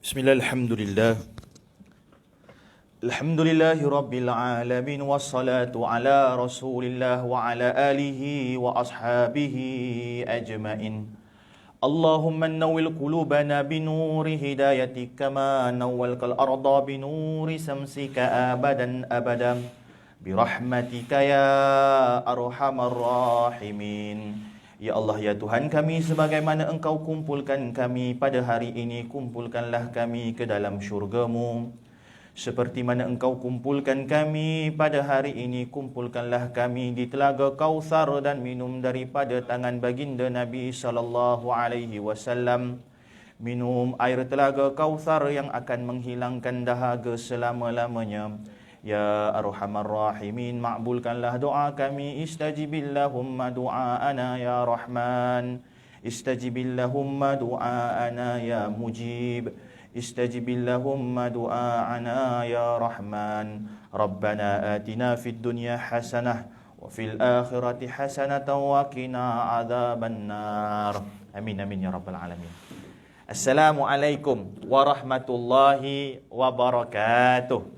Bismillah, alhamdulillah. Alhamdulillahi rabbil alamin. Wassalatu ala rasulillah wa ala alihi wa ashabihi ajma'in. Allahumma nawwil qulubana binuri hidayatika kama nawwalkal arda binuri samsika abadan abadan. Birahmatika ya arhamar rahimin. Ya Allah, ya Tuhan kami, sebagaimana Engkau kumpulkan kami pada hari ini, kumpulkanlah kami ke dalam syurga-Mu. Seperti mana Engkau kumpulkan kami pada hari ini, kumpulkanlah kami di telaga Kautsar dan minum daripada tangan baginda Nabi SAW. Minum air telaga Kautsar yang akan menghilangkan dahaga selama-lamanya. Ya Arhamar Rahimin, makbulkanlah doa kami. Istajibillahumma du'aana ya Rahman. Istajibillahumma du'aana ya Mujib. Istajibillahumma du'aana ya Rahman. Rabbana atina fid dunya hasanah wa fil akhirati hasanatan wa qina adzaban nar. Amin amin ya rabbal alamin. Assalamualaikum warahmatullahi wabarakatuh.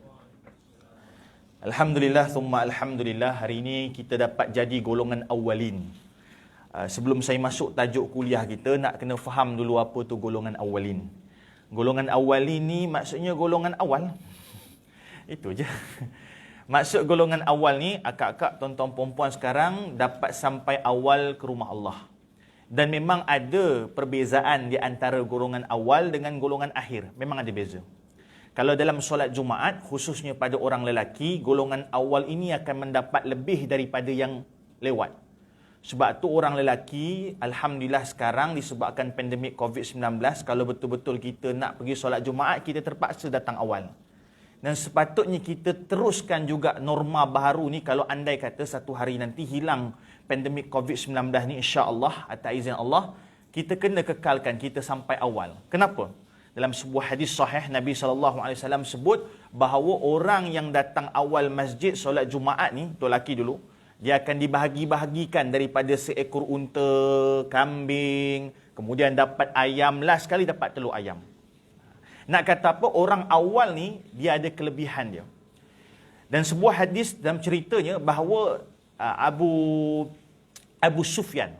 Alhamdulillah, thumma alhamdulillah, hari ini kita dapat jadi golongan awalin. Sebelum saya masuk tajuk kuliah kita, nak kena faham dulu apa tu golongan awalin. Golongan awalin ni maksudnya golongan awal. Itu je. Maksud golongan awal ni, akak-akak, tuan-tuan perempuan sekarang dapat sampai awal ke rumah Allah. Dan memang ada perbezaan di antara golongan awal dengan golongan akhir. Memang ada beza. Kalau dalam solat Jumaat, khususnya pada orang lelaki, golongan awal ini akan mendapat lebih daripada yang lewat. Sebab tu orang lelaki, alhamdulillah sekarang disebabkan pandemik COVID-19, kalau betul-betul kita nak pergi solat Jumaat, kita terpaksa datang awal. Dan sepatutnya kita teruskan juga norma baharu ni, kalau andai kata satu hari nanti hilang pandemik COVID-19 ni, insya-Allah, atas izin Allah, kita kena kekalkan kita sampai awal. Kenapa? Dalam sebuah hadis sahih, Nabi SAW sebut bahawa orang yang datang awal masjid solat Jumaat ni, tu lelaki dulu, dia akan dibahagi-bahagikan daripada seekor unta, kambing, kemudian dapat ayam, last sekali dapat telur ayam. Nak kata apa? Orang awal ni, dia ada kelebihan dia. Dan sebuah hadis dalam ceritanya bahawa Abu Sufyan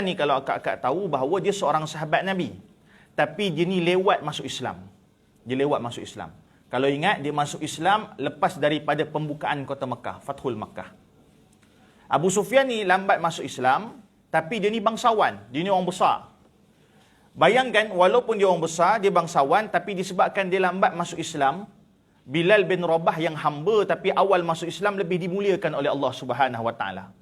ni, kalau akak-akak tahu bahawa dia seorang sahabat Nabi. Tapi dia ni lewat masuk Islam. Dia lewat masuk Islam. Kalau ingat, dia masuk Islam lepas daripada pembukaan kota Mekah, Fathul Makkah. Abu Sufyan ni lambat masuk Islam, tapi dia ni bangsawan. Dia ni orang besar. Bayangkan, walaupun dia orang besar, dia bangsawan, tapi disebabkan dia lambat masuk Islam, Bilal bin Rabah yang hamba tapi awal masuk Islam lebih dimuliakan oleh Allah Subhanahu Wa Taala.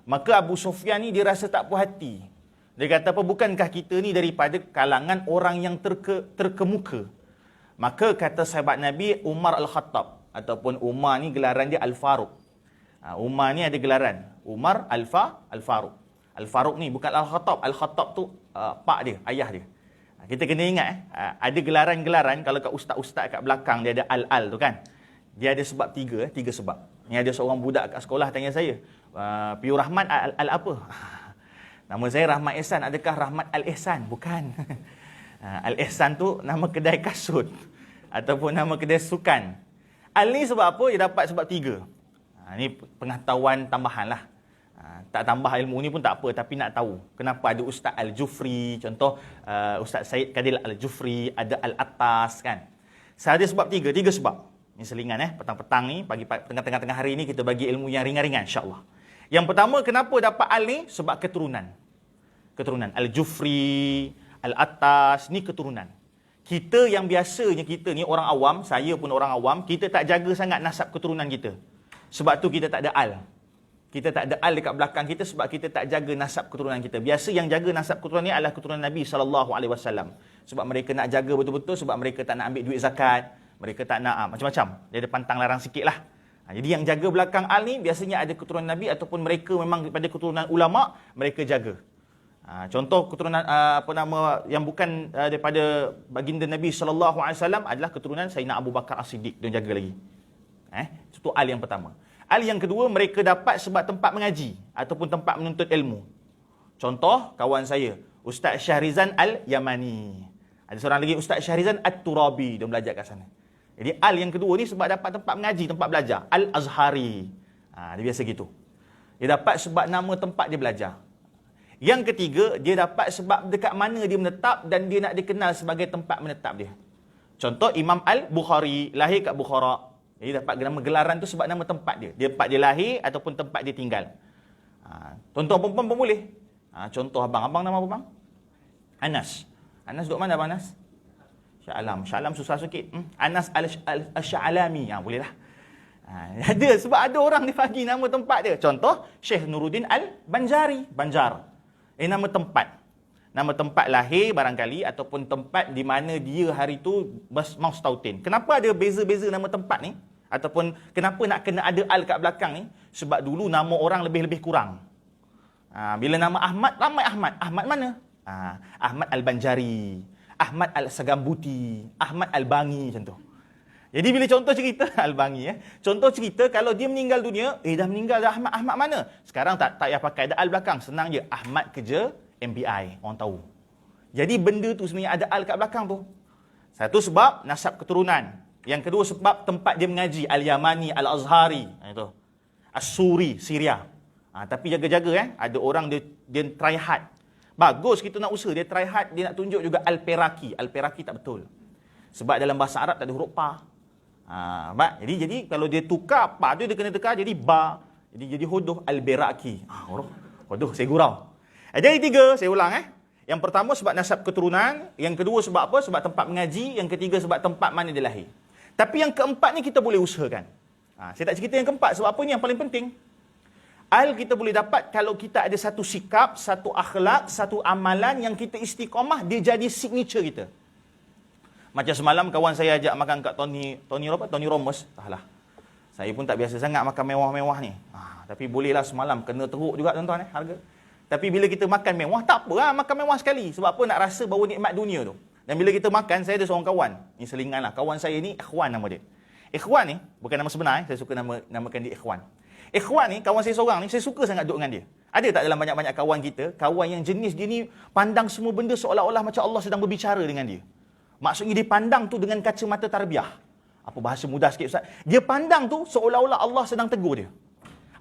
Maka Abu Sufyan ni dia rasa tak puas hati. Dia kata apa, bukankah kita ni daripada kalangan orang yang terkemuka? Maka kata sahabat Nabi Umar Al-Khattab, ataupun Umar ni gelaran dia Al-Faruq. Umar ni ada gelaran Umar Al-Faruq. Al-Faruq ni bukan Al-Khattab. Al-Khattab tu pak dia, ayah dia. Kita kena ingat ada gelaran-gelaran. Kalau kat ustaz-ustaz kat belakang dia ada Al-Al tu kan. Dia ada sebab tiga sebab. Ni ada seorang budak kat sekolah tanya saya, Piyu Rahmat Al apa? Nama saya Rahmat Ihsan, adakah Rahmat Al-Ihsan? Bukan. Al-Ihsan tu nama kedai kasut ataupun nama kedai sukan. Al ni sebab apa? Dia dapat sebab tiga. Ni pengetahuan tambahan lah. Tak tambah ilmu ni pun tak apa, tapi nak tahu kenapa ada Ustaz Al-Jufri, contoh Ustaz Syed Kadil Al-Jufri, ada Al-Attas kan. Ada sebab tiga sebab. Ni selingan petang-petang ni, pagi tengah-tengah hari ni kita bagi ilmu yang ringan-ringan insya-Allah. Yang pertama, kenapa dapat Al ni? Sebab keturunan. Al-Jufri, Al-Attas, ni keturunan. Kita yang biasanya, kita ni orang awam, saya pun orang awam, kita tak jaga sangat nasab keturunan kita. Sebab tu kita tak ada Al. Kita tak ada Al dekat belakang kita sebab kita tak jaga nasab keturunan kita. Biasa yang jaga nasab keturunan ni adalah keturunan Nabi SAW. Sebab mereka nak jaga betul-betul, sebab mereka tak nak ambil duit zakat, mereka tak nak macam-macam. Dia ada pantang larang sikit lah. Jadi yang jaga belakang Al ni biasanya ada keturunan Nabi ataupun mereka memang daripada keturunan ulama, mereka jaga. Contoh keturunan yang bukan daripada baginda Nabi SAW adalah keturunan Sayyidina Abu Bakar As-Siddiq, dia jaga lagi. Itu Al yang pertama. Al yang kedua, mereka dapat sebab tempat mengaji ataupun tempat menuntut ilmu. Contoh kawan saya, Ustaz Syahrizan Al-Yamani. Ada seorang lagi Ustaz Syahrizan At-Turabi, dia belajar kat sana. Jadi Al yang kedua ni sebab dapat tempat mengaji, tempat belajar. Al-Azhari. Dia biasa gitu. Dia dapat sebab nama tempat dia belajar. Yang ketiga, dia dapat sebab dekat mana dia menetap dan dia nak dikenal sebagai tempat menetap dia. Contoh Imam Al-Bukhari lahir kat Bukhara. Jadi dapat nama gelaran tu sebab nama tempat dia. Dia tempat dia lahir ataupun tempat dia tinggal. Tuan-tuan perempuan pun boleh. Contoh abang. Abang nama apa bang? Anas. Anas duduk mana abang Anas? Shah Alam. Shah Alam susah sikit. Anas Al-Sya'alami. Boleh lah. Ada sebab ada orang dia bagi nama tempat dia. Contoh Syekh Nuruddin Al-Banjari. Banjar. Nama tempat. Nama tempat lahir barangkali ataupun tempat di mana dia hari tu mau setautin. Kenapa ada beza-beza nama tempat ni? Ataupun kenapa nak kena ada al kat belakang ni? Sebab dulu nama orang lebih-lebih kurang. Bila nama Ahmad, ramai Ahmad. Ahmad mana? Ahmad Al-Banjari, Ahmad Al-Sagambuti, Ahmad Al-Bangi macam tu. Jadi bila contoh cerita Al-Bangi contoh cerita kalau dia meninggal dunia, dah meninggal dah Ahmad mana? Sekarang tak payah pakai ada al belakang, senang je. Ahmad kerja MBI, orang tahu. Jadi benda tu sebenarnya ada al kat belakang tu. Satu sebab nasab keturunan. Yang kedua sebab tempat dia mengaji, Al-Yamani, Al-Azhari, itu. As-Suri, Syria. Tapi jaga-jaga ada orang dia try hard. Bagus kita nak usaha, dia try hard, dia nak tunjuk juga Al-Peraki. Al-Peraki tak betul. Sebab dalam bahasa Arab tak ada huruf pa. Jadi kalau dia tukar pa tu dia kena tukar jadi ba. Jadi hodoh Al-Beraki. Hodoh saya gurau. Jadi tiga, saya ulang Yang pertama sebab nasab keturunan, yang kedua sebab apa? Sebab tempat mengaji, yang ketiga sebab tempat mana dia lahir. Tapi yang keempat ni kita boleh usahakan. Saya tak cerita yang keempat sebab apa ni yang paling penting. Al kita boleh dapat kalau kita ada satu sikap, satu akhlak, satu amalan yang kita istiqamah, dia jadi signature kita. Macam semalam kawan saya ajak makan kat Tony Ramos. Saya pun tak biasa sangat makan mewah-mewah ni. Tapi bolehlah semalam kena teruk juga tuan-tuan harga. Tapi bila kita makan mewah, tak apa makan mewah sekali. Sebab apa? Nak rasa bahawa nikmat dunia tu. Dan bila kita makan, saya ada seorang kawan. Ni selingan lah. Kawan saya ni Ikhwan nama dia. Ikhwan ni, bukan nama sebenar saya suka namakan dia Ikhwan. Ikhwan ni, kawan saya seorang ni, saya suka sangat duduk dengan dia. Ada tak dalam banyak-banyak kawan kita, kawan yang jenis dia ni pandang semua benda seolah-olah macam Allah sedang berbicara dengan dia. Maksudnya dia pandang tu dengan kacamata tarbiyah. Apa bahasa mudah sikit Ustaz? Dia pandang tu seolah-olah Allah sedang tegur dia.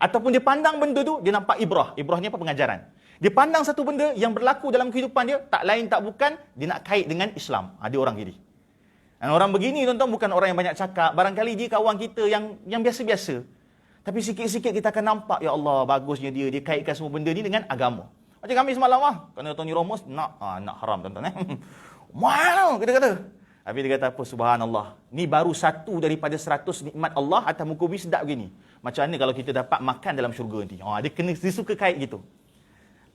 Ataupun dia pandang benda tu, dia nampak ibrah. Ibrah ni apa? Pengajaran. Dia pandang satu benda yang berlaku dalam kehidupan dia, tak lain tak bukan, dia nak kait dengan Islam. Ada orang gini. Dan orang begini tuan-tuan bukan orang yang banyak cakap. Barangkali dia kawan kita yang biasa-biasa. Tapi sikit-sikit kita akan nampak, ya Allah, bagusnya dia kaitkan semua benda ni dengan agama. Macam kami semalam kerana Tony Ramos nak haram tuan-tuan Mana kita kata. Habis dia kata apa? Subhanallah. Ni baru satu daripada 100 nikmat Allah atas muka bumi sedap begini. Macam mana kalau kita dapat makan dalam syurga nanti? Dia suka kait gitu.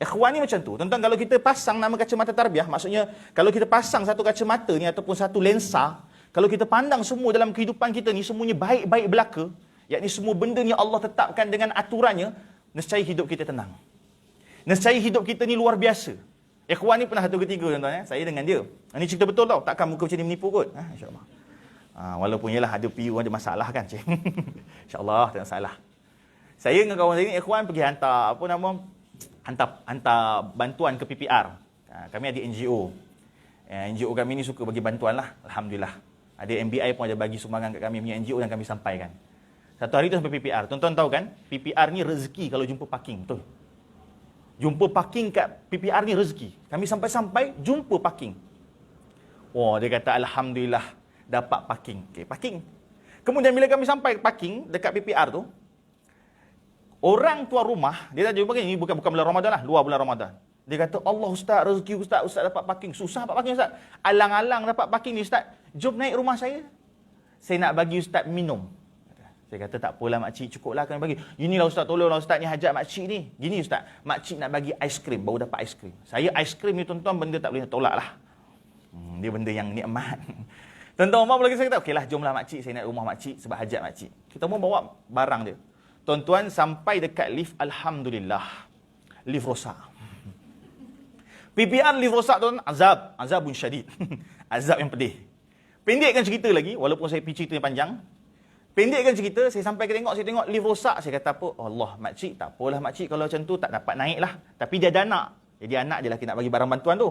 Ikhwan ni macam tu. Tuan-tuan, kalau kita pasang nama kacamata tarbiyah, maksudnya kalau kita pasang satu kacamata ni ataupun satu lensa, kalau kita pandang semua dalam kehidupan kita ni semuanya baik-baik belaka, yakni semua benda ni Allah tetapkan dengan aturannya, nescaya hidup kita tenang. Nescaya hidup kita ni luar biasa. Ikhwan ni pernah satu ketiga tuan-tuan saya dengan dia. Ini cerita betul tau. Takkan muka macam ni menipu kot. InsyaAllah. Walaupun ialah ada PU ada masalah kan. InsyaAllah tak ada masalah. Saya dengan kawan saya ni ikhwan pergi hantar bantuan ke PPR. Kami ada NGO. NGO kami ni suka bagi bantuan lah. Alhamdulillah. Ada MBI pun ada bagi sumbangan kat kami punya NGO yang kami sampaikan. Satu hari tu sampai PPR. Tuan-tuan tahu kan, PPR ni rezeki kalau jumpa parking. Betul? Jumpa parking kat PPR ni rezeki. Kami sampai-sampai jumpa parking. Dia kata Alhamdulillah dapat parking. Okey, parking. Kemudian bila kami sampai parking dekat PPR tu, orang tuan rumah, dia dah jumpa ni bukan bulan Ramadan lah, luar bulan Ramadan. Dia kata, Allah Ustaz, rezeki Ustaz dapat parking. Susah dapat parking Ustaz. Alang-alang dapat parking ni Ustaz. Jom naik rumah saya. Saya nak bagi Ustaz minum. Saya kata, tak apalah makcik, cukuplah kami bagi. Inilah Ustaz, tolonglah Ustaz, ni hajat makcik ni. Gini Ustaz, makcik nak bagi aiskrim, baru dapat aiskrim. Saya aiskrim ni tuan-tuan, benda tak boleh tolak lah. Dia benda yang nikmat. Tuan-tuan rumah lagi saya kata, okeylah jomlah makcik, saya nak rumah makcik sebab hajat makcik. Kita mau bawa barang dia. Tuan-tuan sampai dekat lift, Alhamdulillah. Lift rosak. PPR lift rosak tuan, azabun syadid. Azab yang pedih. Pendekkan cerita lagi, walaupun saya cerita yang panjang. Pendekkan cerita, saya sampai saya tengok lift rosak. Saya kata apa? Allah, makcik, tak apalah makcik kalau macam tu tak dapat naik lah. Tapi dia ada anak. Jadi anak dia lagi nak bagi barang bantuan tu.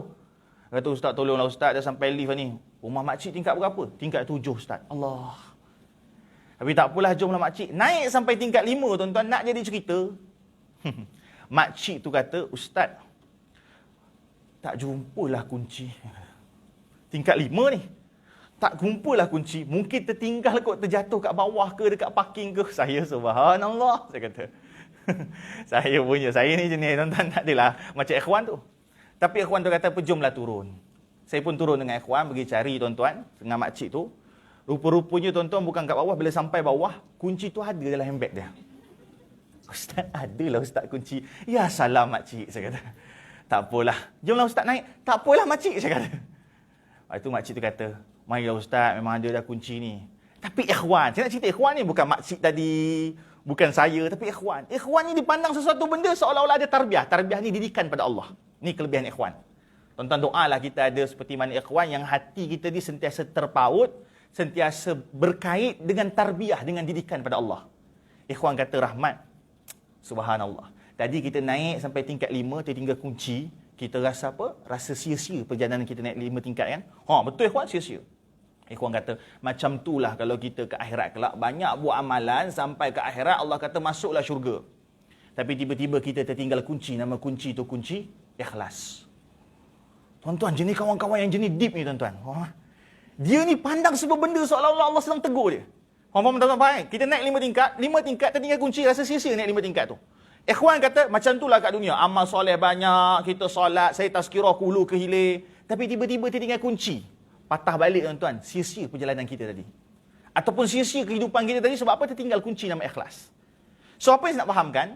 Kata ustaz, tolonglah ustaz, dah sampai lift ni. Rumah makcik tingkat berapa? Tingkat 7 ustaz. Allah. Tapi tak apalah, jomlah makcik. Naik sampai tingkat 5 tuan-tuan, nak jadi cerita. Makcik tu kata, ustaz, tak jumpalah kunci. Tingkat 5 ni. Tak jumpalah kunci. Mungkin tertinggal kot, terjatuh kat bawah ke, dekat parking ke. Saya subhanallah, saya kata. Saya ni jenis tuan-tuan, tak adalah macam ikhwan tu. Tapi ikhwan tu kata, jomlah turun. Saya pun turun dengan ikhwan, pergi cari tuan-tuan, dengan makcik tu. Rupa-rupanya tuan-tuan bukan kat bawah, bila sampai bawah, kunci tu ada dalam handbag dia. Ustaz, adalah ustaz kunci. Ya salam makcik, saya kata. Tak apalah, jomlah ustaz naik. Tak apalah makcik, saya kata. Lepas tu makcik tu kata, marilah ustaz, memang ada dah kunci ni. Tapi ikhwan, saya nak cerita ikhwan ni bukan makcik tadi, bukan saya, tapi ikhwan. Ikhwan ni dipandang sesuatu benda seolah-olah ada tarbiyah. Tarbiyah ni didikan pada Allah. Ni kelebihan ikhwan. Tuan-tuan, doalah kita ada seperti mana ikhwan yang hati kita ni sentiasa terpaut, sentiasa berkait dengan tarbiyah, dengan didikan pada Allah. Ikhwan kata rahmat. Subhanallah. Tadi kita naik sampai tingkat 5, tertinggal kunci. Kita rasa apa? Rasa sia-sia perjalanan kita naik 5 tingkat kan? Betul ikhwan, sia-sia. Ikhwan kata, macam itulah kalau kita ke akhirat kelak, banyak buat amalan, sampai ke akhirat Allah kata masuklah syurga. Tapi tiba-tiba kita tertinggal kunci, nama kunci tu kunci ikhlas. Tuan-tuan, jenis kawan-kawan yang jenis deep ni tuan-tuan. Dia ni pandang sebuah benda seolah-olah Allah sedang tegur dia. Faham tuan-tuan? Kita naik 5 tingkat, tertinggal kunci, rasa sia-sia naik 5 tingkat tu. Ikhwan kata, macam itulah kat dunia. Amal soleh banyak, kita solat, saya tazkirah hulu ke hilir. Tapi tiba-tiba tertinggal kunci. Patah balik tuan-tuan, sia-sia perjalanan kita tadi. Ataupun sia-sia kehidupan kita tadi sebab apa? Tertinggal kunci nama ikhlas. So apa yang saya nak fahamkan?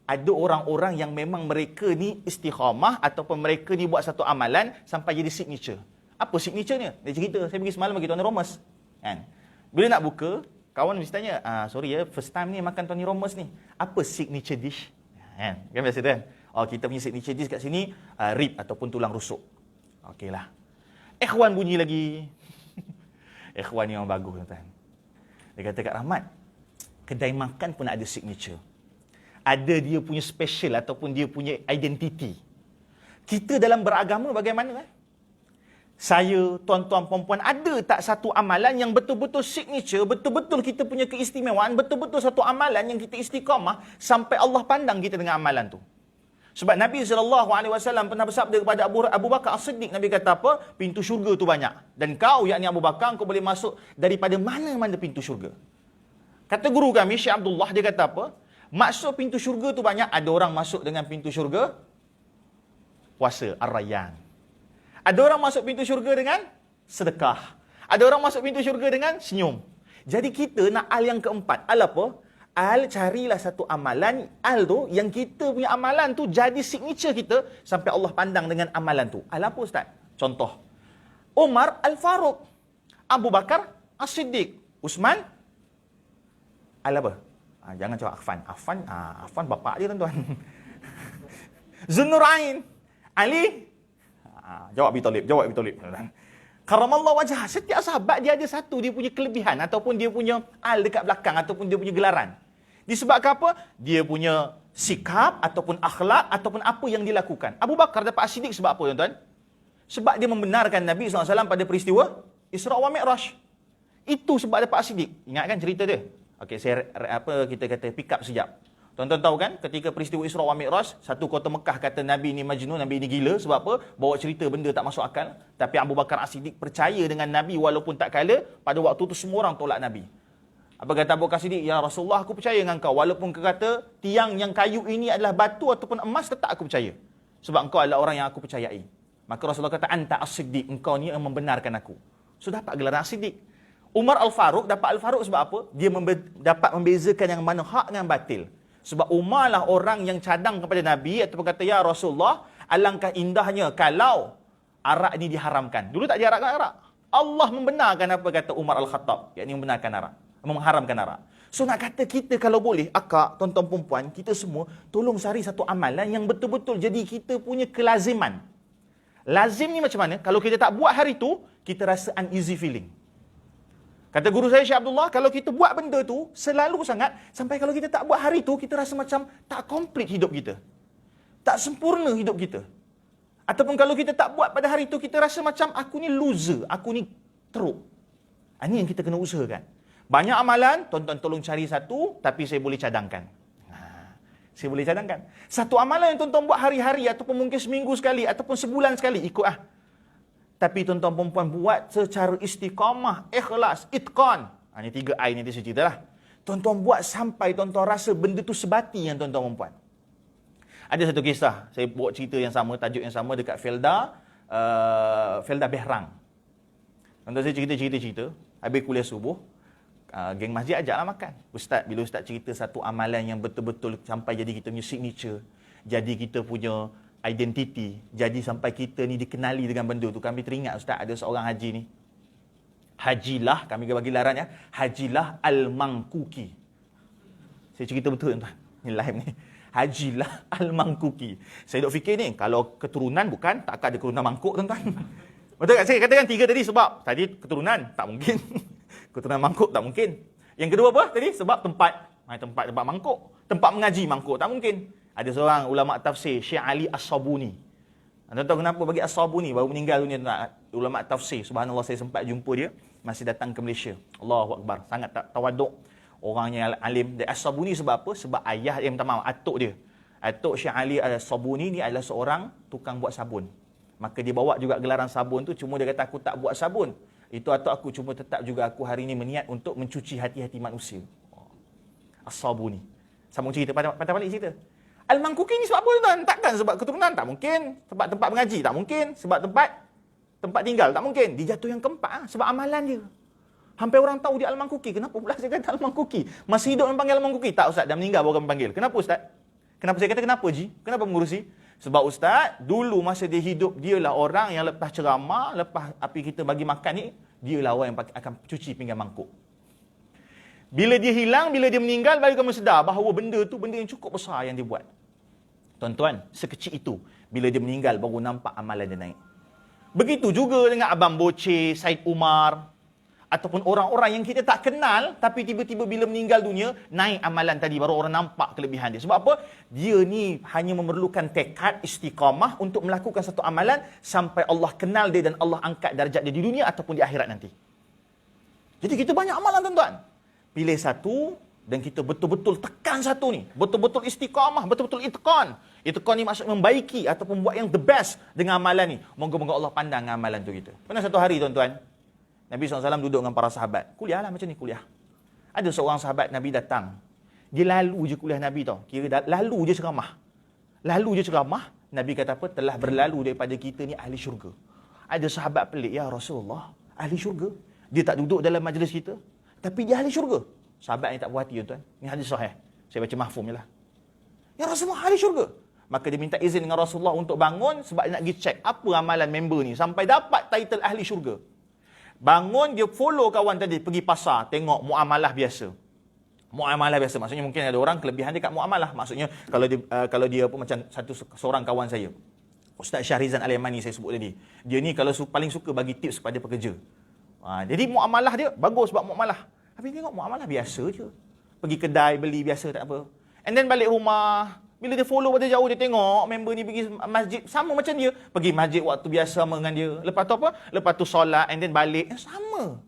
Ada orang-orang yang memang mereka ni istiqamah ataupun mereka ni buat satu amalan sampai jadi signature. Apa signaturenya? Dia cerita, saya pergi semalam bagi Tuan Romas. Kan? Bila nak buka, kawan mesti tanya, sorry ya, first time ni makan Tuan Romas ni. Apa signature dish? Kan biasa tu kan? Kita punya signature dish kat sini, rib ataupun tulang rusuk. Okeylah. Ikhwan bunyi lagi. Ikhwan ni orang bagus tuan-tuan. Dia kata, Kak Rahmat, kedai makan pun ada signature. Ada dia punya special ataupun dia punya identiti. Kita dalam beragama bagaimana? Saya, tuan-tuan, perempuan, ada tak satu amalan yang betul-betul signature, betul-betul kita punya keistimewaan, betul-betul satu amalan yang kita istiqamah sampai Allah pandang kita dengan amalan tu. Sebab Nabi SAW pernah bersabda kepada Abu Bakar As-Siddiq, Nabi kata apa? Pintu syurga tu banyak. Dan kau, yakni Abu Bakar, kau boleh masuk daripada mana-mana pintu syurga. Kata guru kami, Syekh Abdullah, dia kata apa? Masuk pintu syurga tu banyak. Ada orang masuk dengan pintu syurga puasa, Ar-Rayyan. Ada orang masuk pintu syurga dengan sedekah. Ada orang masuk pintu syurga dengan senyum. Jadi kita nak al yang keempat. Al apa? Al, carilah satu amalan. Al tu, yang kita punya amalan tu jadi signature kita sampai Allah pandang dengan amalan tu. Al apa ustaz? Contoh. Umar Al-Faruq. Abu Bakar As-Siddiq. Usman Al apa? Jangan cakap Affan. Affan bapak dia tuan-tuan. Zunnurain. Ali. Jawab Abi Talib. Karamallahu wajhah. Setiap sahabat dia ada satu dia punya kelebihan ataupun dia punya al dekat belakang ataupun dia punya gelaran. Disebabkan apa? Dia punya sikap ataupun akhlak ataupun apa yang dilakukan. Abu Bakar dapat As-Siddiq sebab apa tuan-tuan? Sebab dia membenarkan Nabi SAW pada peristiwa Isra wa Mi'raj. Itu sebab dapat As-Siddiq. Ingat kan cerita dia? Okey, kita kata pick up sekejap. Tuan-tuan tahu kan, ketika peristiwa Isra wa Mi'raj, satu kota Mekah kata Nabi ni majnun, Nabi ni gila. Sebab apa? Bawa cerita benda tak masuk akal. Tapi Abu Bakar As-Siddiq percaya dengan Nabi walaupun tak kala. Pada waktu tu semua orang tolak Nabi. Apa kata Abu Bakar As-Siddiq? Ya Rasulullah, aku percaya dengan kau. Walaupun kau kata tiang yang kayu ini adalah batu ataupun emas, tetap aku percaya. Sebab engkau adalah orang yang aku percayai. Maka Rasulullah kata, Anta As-Siddiq, engkau ni yang membenarkan aku. So dapat gelaran As-Siddiq. Umar Al-Faruq dapat Al-Faruq sebab apa? Dia dapat membezakan yang mana hak dengan batil. Sebab Umar lah orang yang cadang kepada Nabi ataupun kata, Ya Rasulullah, alangkah indahnya kalau arak ini diharamkan. Dulu tak diharamkan arak. Allah membenarkan apa kata Umar Al-Khattab, yakni membenarkan arak, mengharamkan arak. So nak kata kita kalau boleh, akak, tuan-tuan perempuan, kita semua tolong cari satu amalan yang betul-betul jadi kita punya kelaziman. Lazim ni macam mana? Kalau kita tak buat hari tu, kita rasa uneasy feeling. Kata guru saya Syekh Abdullah, kalau kita buat benda tu selalu sangat, sampai kalau kita tak buat hari tu, kita rasa macam tak komplit hidup kita. Tak sempurna hidup kita. Ataupun kalau kita tak buat pada hari itu, kita rasa macam aku ni loser, aku ni teruk. Ini yang kita kena usahakan. Banyak amalan, tuan-tuan tolong cari satu, tapi saya boleh cadangkan. Saya boleh cadangkan. Satu amalan yang tuan-tuan buat hari-hari, ataupun mungkin seminggu sekali, ataupun sebulan sekali, ikut ah. Tapi tuan-tuan perempuan buat secara istiqamah, ikhlas, itqan. Ini 3 I nanti saya cerita lah. Tuan-tuan buat sampai tuan-tuan rasa benda tu sebati yang tuan-tuan perempuan. Ada satu kisah, saya buat cerita yang sama, tajuk yang sama dekat Felda Behrang. Tuan-tuan saya cerita, habis kuliah subuh, geng masjid ajaklah makan. Bila Ustaz cerita satu amalan yang betul-betul sampai jadi kita punya signature, jadi kita punya identiti, jadi sampai kita ni dikenali dengan benda tu. Kami teringat Ustaz, ada seorang haji ni. Hajilah, kami bagi laran ya, Hajilah Al-Mangkuki. Saya cerita betul tuan-tuan, ni live ni. Hajilah Al-Mangkuki. Saya duk fikir ni, kalau keturunan bukan, tak akan ada keturunan mangkuk tuan-tuan. Betul tak? Saya katakan 3 tadi sebab tadi keturunan, tak mungkin. Keturunan mangkuk tak mungkin. Yang kedua apa tadi? Sebab tempat mangkuk. Tempat mengaji mangkuk, tak mungkin. Ada seorang ulama tafsir, Syekh Ali As-Sabuni. Anda tahu kenapa bagi As-Sabuni baru meninggal dunia, ulama tafsir. Subhanallah, saya sempat jumpa dia, masih datang ke Malaysia. Allahu Akbar, sangat tawaduk. Orang yang alim. Dan As-Sabuni sebab apa? Sebab ayah yang minta maaf, atuk dia. Atuk Syekh Ali As-Sabuni ni adalah seorang tukang buat sabun. Maka dia bawa juga gelaran sabun tu, cuma dia kata aku tak buat sabun. Itu atuk aku, cuma tetap juga aku hari ni berniat untuk mencuci hati-hati manusia. As-Sabuni. Sambung cerita, patah balik cerita. Al-Mangkuki ni sebab apa tuan? Takkan sebab keturunan, tak mungkin. Sebab tempat mengaji, tak mungkin. Sebab tempat tinggal, tak mungkin. Dia jatuh yang keempat, sebab amalan dia. Hampir orang tahu dia Al-Mangkuki. Kenapa pula saya kata Al-Mangkuki? Masih hidup orang panggil Al-Mangkuki? Tak Ustaz, dah meninggal baru kami panggil. Kenapa Ustaz? Kenapa saya kata kenapa Ji? Kenapa mengurusi? Sebab Ustaz, dulu masa dia hidup, dialah orang yang lepas ceramah, lepas api kita bagi makan ni, dialah orang yang akan cuci pinggan mangkuk. Bila dia hilang, bila dia meninggal, baru kamu sedar bahawa benda tu benda yang cukup besar yang dia buat. Tuan-tuan, sekecil itu, bila dia meninggal, baru nampak amalan dia naik. Begitu juga dengan Abang Boce, Said Umar, ataupun orang-orang yang kita tak kenal, tapi tiba-tiba bila meninggal dunia, naik amalan tadi, baru orang nampak kelebihan dia. Sebab apa? Dia ni hanya memerlukan tekad istiqamah untuk melakukan satu amalan, sampai Allah kenal dia dan Allah angkat darjat dia di dunia ataupun di akhirat nanti. Jadi kita banyak amalan tuan-tuan. Pilih satu, dan kita betul-betul tekan satu ni. Betul-betul istiqamah, betul-betul itqan. Itqan ni maksud membaiki ataupun buat yang the best dengan amalan ni. Moga-moga Allah pandang amalan tu kita. Pernah satu hari tuan-tuan, Nabi SAW duduk dengan para sahabat. Kuliah lah macam ni, kuliah. Ada seorang sahabat Nabi datang. Dia lalu je kuliah Nabi tau. Kira lalu je ceramah. Lalu je ceramah. Nabi kata apa? Telah berlalu daripada kita ni ahli syurga. Ada sahabat pelik, ya Rasulullah, ahli syurga. Dia tak duduk dalam majlis kita, tapi dia ahli syurga. Sahabat yang tak puas hati tuan. Ni hadis sahih. Saya baca mahfum je lah. Ya Rasulullah, ahli syurga. Maka dia minta izin dengan Rasulullah untuk bangun sebab dia nak pergi check apa amalan member ni sampai dapat title ahli syurga. Bangun, dia follow kawan tadi pergi pasar, tengok muamalah biasa. Muamalah biasa maksudnya mungkin ada orang kelebihan dekat muamalah. Maksudnya kalau dia apa macam seorang kawan saya, Ustaz Syahrizan Al-Yamani saya sebut tadi. Dia ni kalau paling suka bagi tips kepada pekerja. Jadi muamalah dia bagus buat muamalah. Tapi tengok muamalah biasa je. Pergi kedai beli biasa tak apa. And then balik rumah, bila dia follow pada jauh, dia tengok member ni pergi masjid sama macam dia. Pergi masjid waktu biasa sama dengan dia. Lepas tu apa? Lepas tu solat and then balik. Sama.